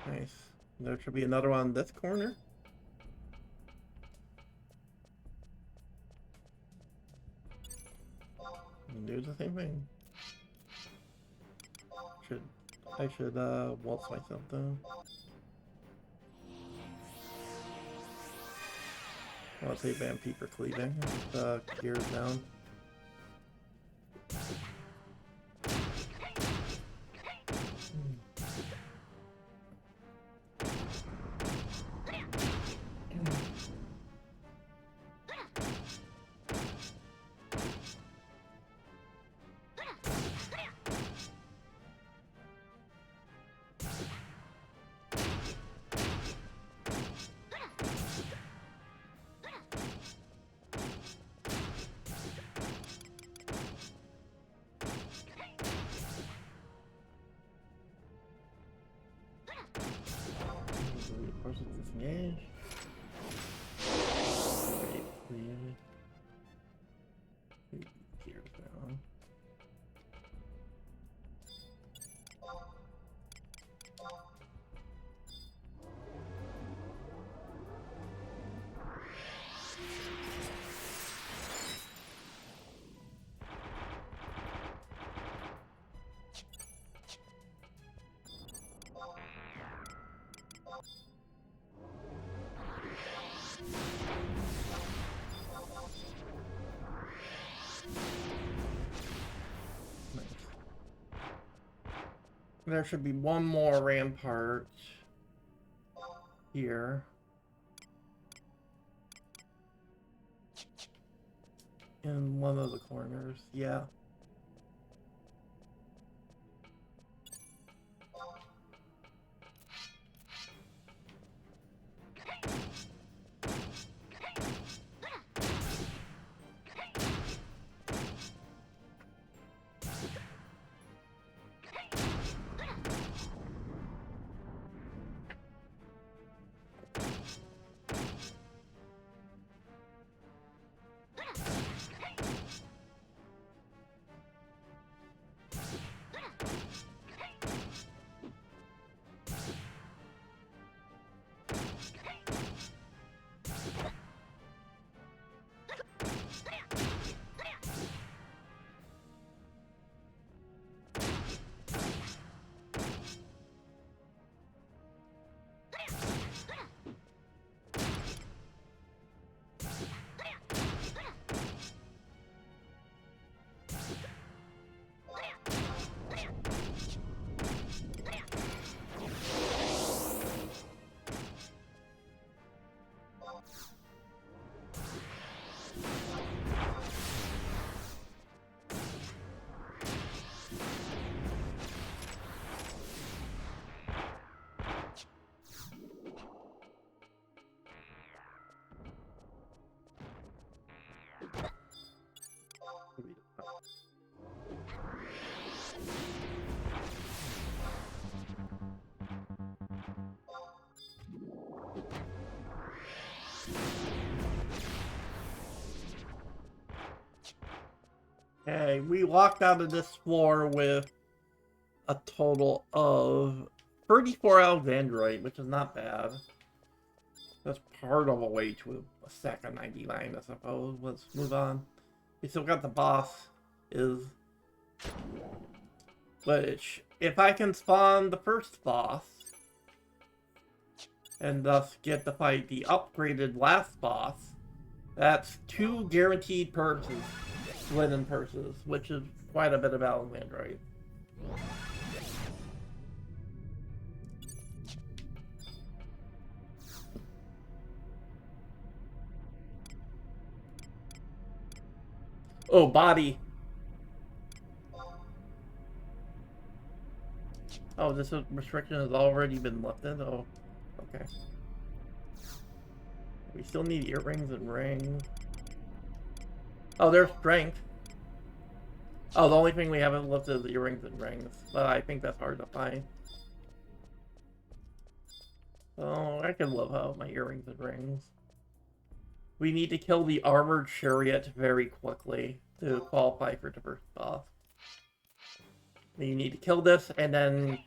Nice. There should be another one in this corner. And do the same thing. I should waltz myself though. I'll say Vampy for cleaving. Gears down. Disengage. Wait, cleave. Gears down. There should be one more rampart here. In one of the corners, yeah. Okay, we walked out of this floor with a total of 34 Alexandrite, which is not bad. That's part of a way to a stack of 99, I suppose. Let's move on. We still got the boss, which, if I can spawn the first boss, and thus get to fight the upgraded last boss, that's 2 guaranteed purses, linen purses, which is quite a bit of Alexandrite. Oh, body. Oh, this restriction has already been lifted? Oh, okay. We still need earrings and rings. Oh, there's strength. Oh, the only thing we haven't lifted is earrings and rings. But I think that's hard to find. Oh, I can live out my earrings and rings. We need to kill the armored chariot very quickly to qualify for the first boss. You need to kill this and then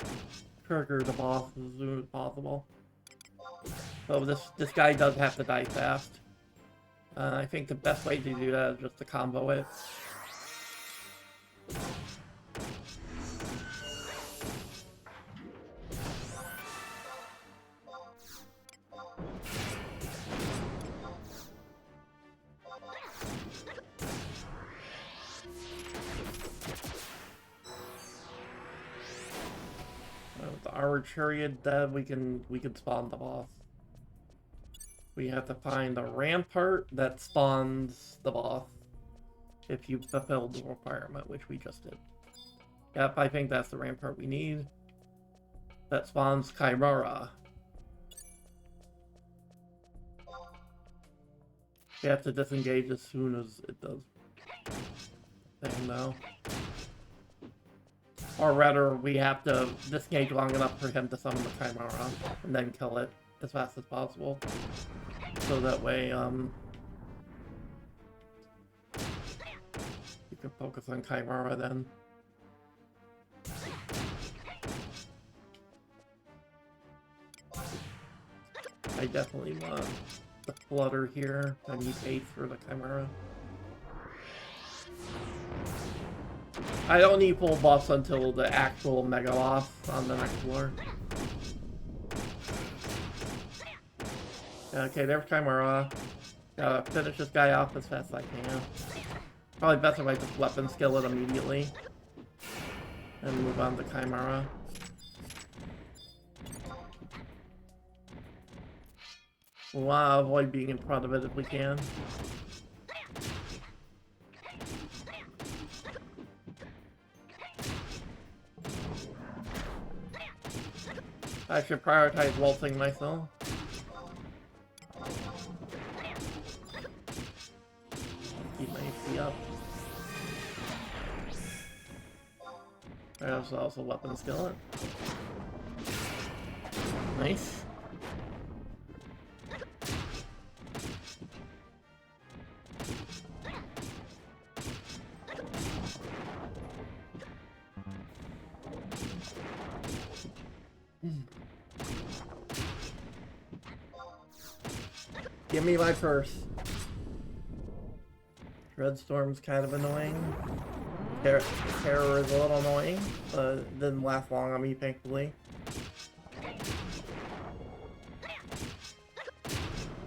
trigger the boss as soon as possible. So this guy does have to die fast. I think the best way to do that is just to combo it. With the armored chariot dead, we can spawn the boss. We have to find a rampart that spawns the boss if you fulfilled the requirement, which we just did. Yep, I think that's the rampart we need. That spawns Chimera. We have to disengage as soon as it does. Thing though. Or rather, we have to disengage long enough for him to summon the Chimera and then kill it as fast as possible. So that way, you can focus on Chimera then. I definitely want the Flutter here. I need 8 for the Chimera. I don't need full buffs until the actual Mega Boss on the next floor. Okay, there's Chimera. Gotta finish this guy off as fast as I can. Probably best if I just weapon skill it immediately. And move on to Chimera. We'll avoid being in front of it if we can. I should prioritize waltzing myself. Keep my HP up. There's also weapon skill it. Nice. Give me my purse. Dreadstorm's kind of annoying. Terror is a little annoying, but it didn't last long on me, thankfully.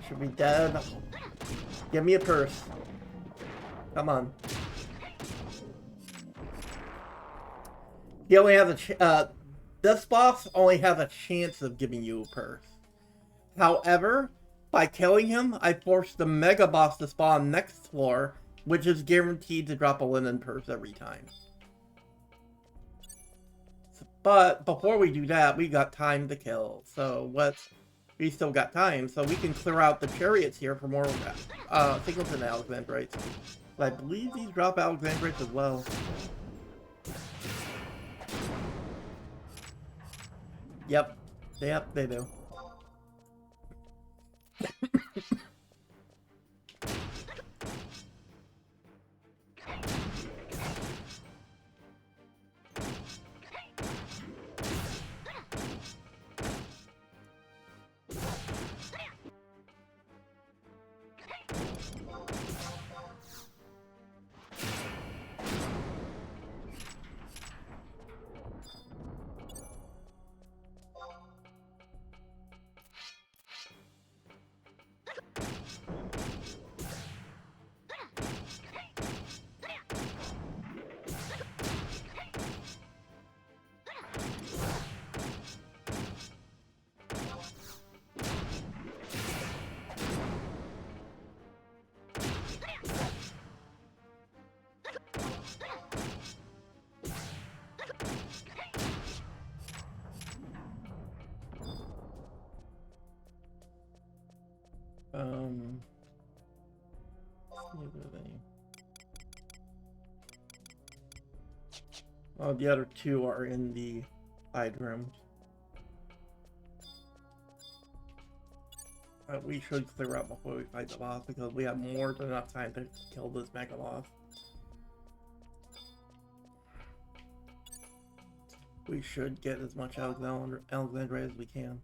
Should be dead. Give me a purse. Come on. He only has a this boss only has a chance of giving you a purse. However, by killing him, I forced the Mega Boss to spawn next floor, which is guaranteed to drop a linen purse every time. But before we do that, we got time to kill. So we still got time, so we can clear out the chariots here for more Singleton Alexandrites. But I believe these drop Alexandrites as well. Yep, they do. Um, what are they? Oh, the other two are in the side rooms. We should clear out before we fight the boss because we have more than enough time to kill this mega boss. We should get as much Alexandria as we can.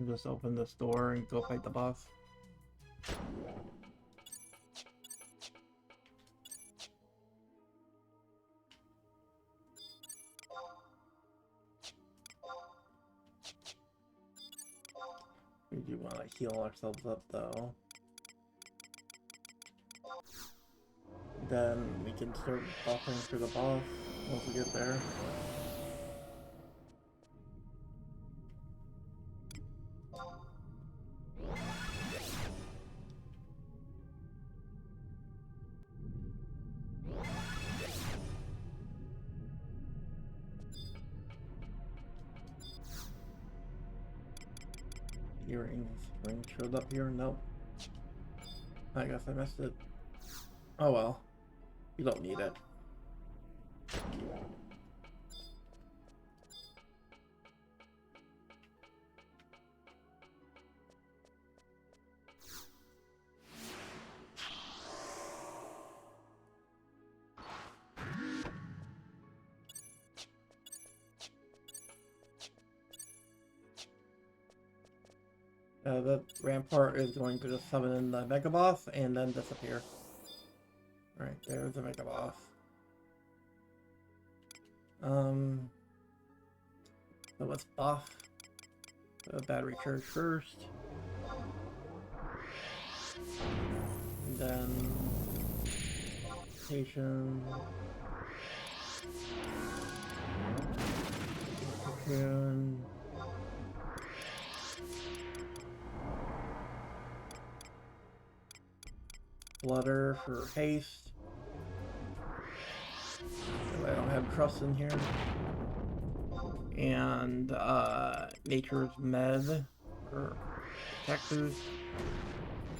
Just open this door and go fight the boss. We do want to heal ourselves up though. Then we can start buffing for the boss once we get there. Earrings ring showed up here? Nope. I guess I missed it. Oh well. You don't need it. The rampart is going to just summon in the Mega Boss and then disappear. Alright, there's the Mega Boss. So let's buff the battery charge first. And then station. Cocoon. Flutter for haste. I don't have trust in here. And Nature's Med for attack boost.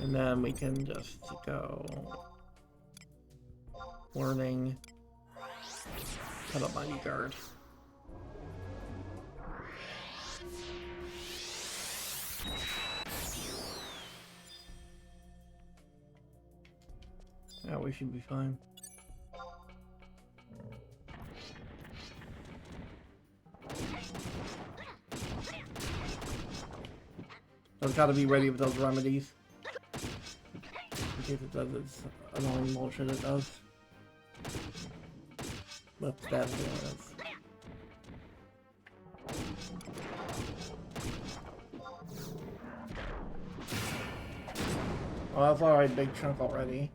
And then we can just go learning. Cut up my guard. Yeah, we should be fine. So I've got to be ready with those remedies. In case it does its annoying bullshit it does. Let's stab it. Oh, that's alright, big chunk already.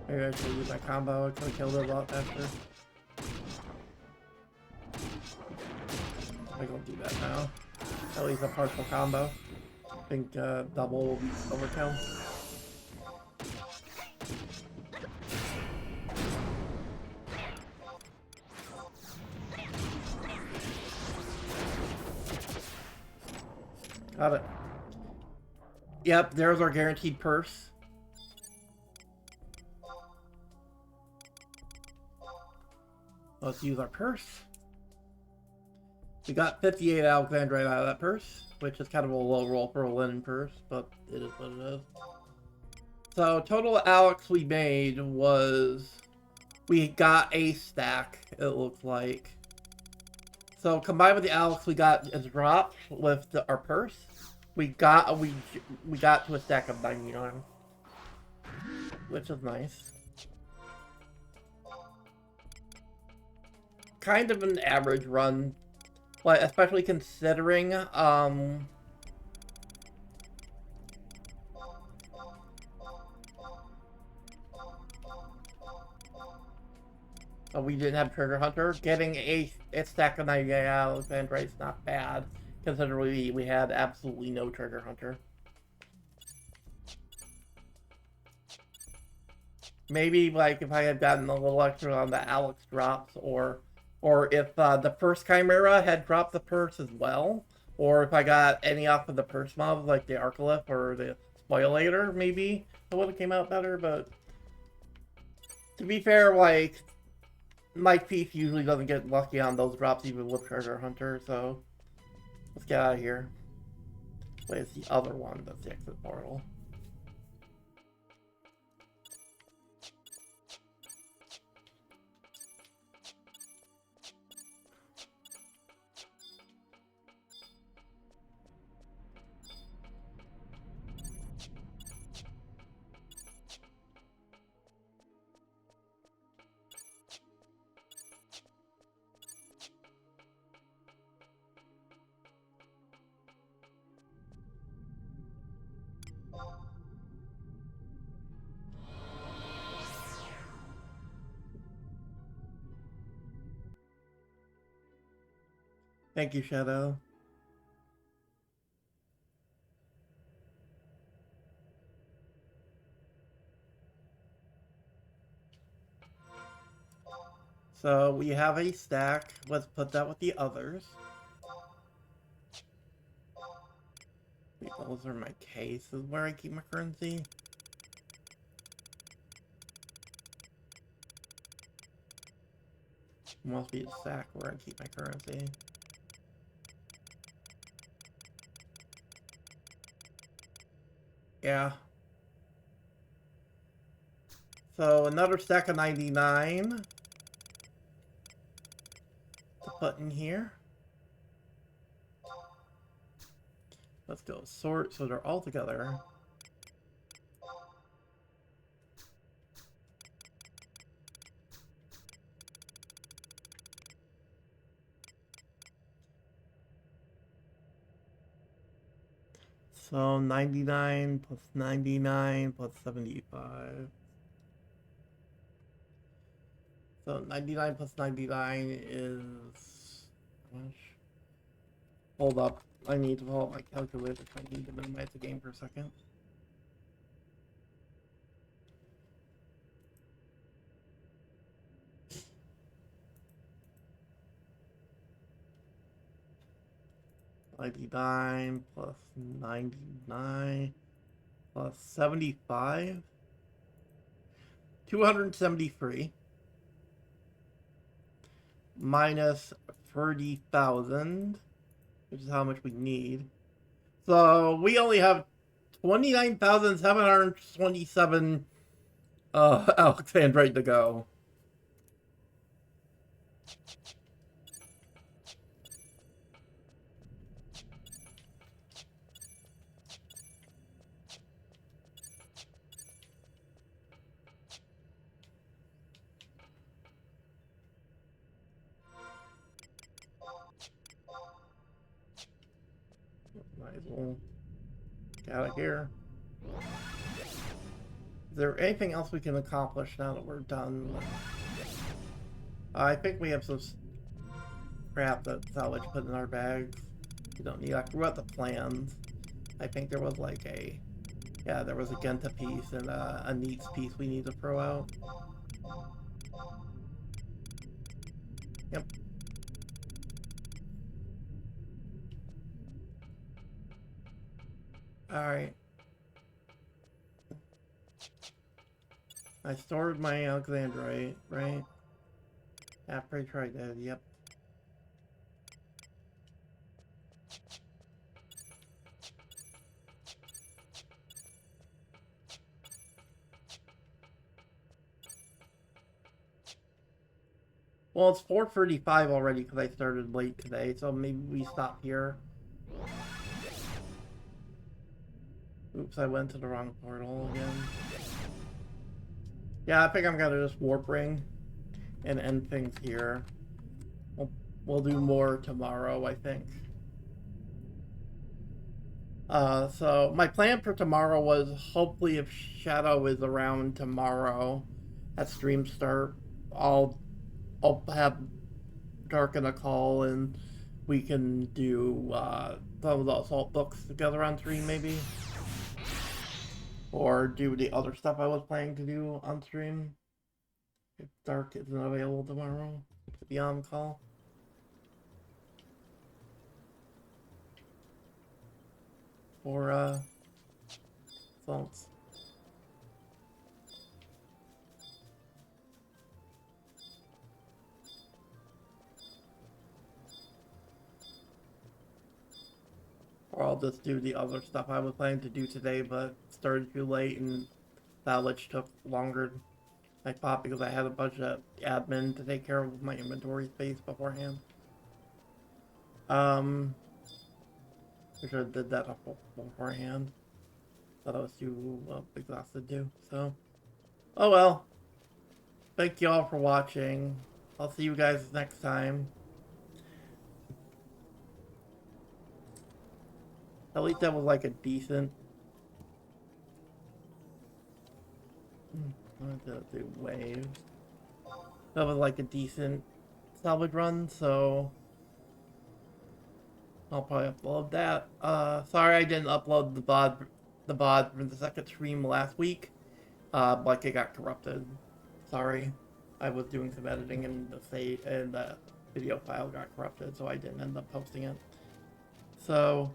Maybe I should use my combo. I could have killed it a lot faster. I will do that now. At least a partial combo. I think double overkill. Got it. Yep, there's our guaranteed purse. Let's use our purse. We got 58 Alexandrite out of that purse, which is kind of a low roll for a linen purse, but it is what it is. So total Alex we made was, we got a stack, it looks like. So combined with the Alex we got as drop with our purse, we got to a stack of 99, which is nice. Kind of an average run, but especially considering we didn't have Trigger Hunter. Getting a stack of 99 Alexandrite is not bad, considering we had absolutely no Trigger Hunter. Maybe like if I had gotten a little extra on the Alex drops, or if the first Chimera had dropped the purse as well, or if I got any off of the purse mobs like the Arcalyph or the Spoilator, maybe it would have came out better. But to be fair, like, my piece usually doesn't get lucky on those drops even with Treasure Hunter, so let's get out of here. Wait, it's the other one that's the exit portal. Thank you, Shadow. So we have a stack. Let's put that with the others. Those are my cases where I keep my currency. Must be a stack where I keep my currency. Yeah. So another stack of 99 to put in here. Let's go sort so they're all together. So 99 plus 99 plus 75. So 99 plus 99 is how much? Hold up. I need to pull out my calculator if I need to minimize the game for a second. $99 plus 99 plus 75. 273 minus 30,000, which is how much we need. So we only have 29,727 Alexandrite to go. Might as well get out of here. Is there anything else we can accomplish now that we're done? I think we have some crap that Slavage put in our bags. We don't need. I forgot the plans. I think there was like a, yeah, there was a Genta piece and a Neats piece we need to throw out. Yep. Alright. I stored my Alexandrite, right? Yeah, pretty sure I did, yep. Well, it's 4:35 already because I started late today, so maybe we stop here. Oops, I went to the wrong portal again. Yeah, I think I'm gonna just warp ring and end things here. We'll do more tomorrow, I think. So my plan for tomorrow was hopefully if Shadow is around tomorrow at stream start, I'll have Darken a call and we can do some of the assault books together on stream maybe. Or do the other stuff I was planning to do on stream. If Dark isn't available tomorrow to be on call. Or assaults. Or I'll just do the other stuff I was planning to do today, but started too late and salvage took longer than I thought because I had a bunch of admin to take care of my inventory space beforehand. I should have did that beforehand. Thought I was too exhausted to, so. Oh well. Thank you all for watching. I'll see you guys next time. At least that was like a decent... I wanted to do waves. That was like a decent salvage run, so... I'll probably upload that. Sorry I didn't upload the VOD from the second stream last week. Like it got corrupted. Sorry. I was doing some editing and the video file got corrupted, so I didn't end up posting it. So,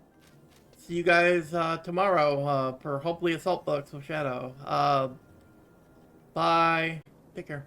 see you guys tomorrow for hopefully Assault Books with Shadow. Bye. Take care.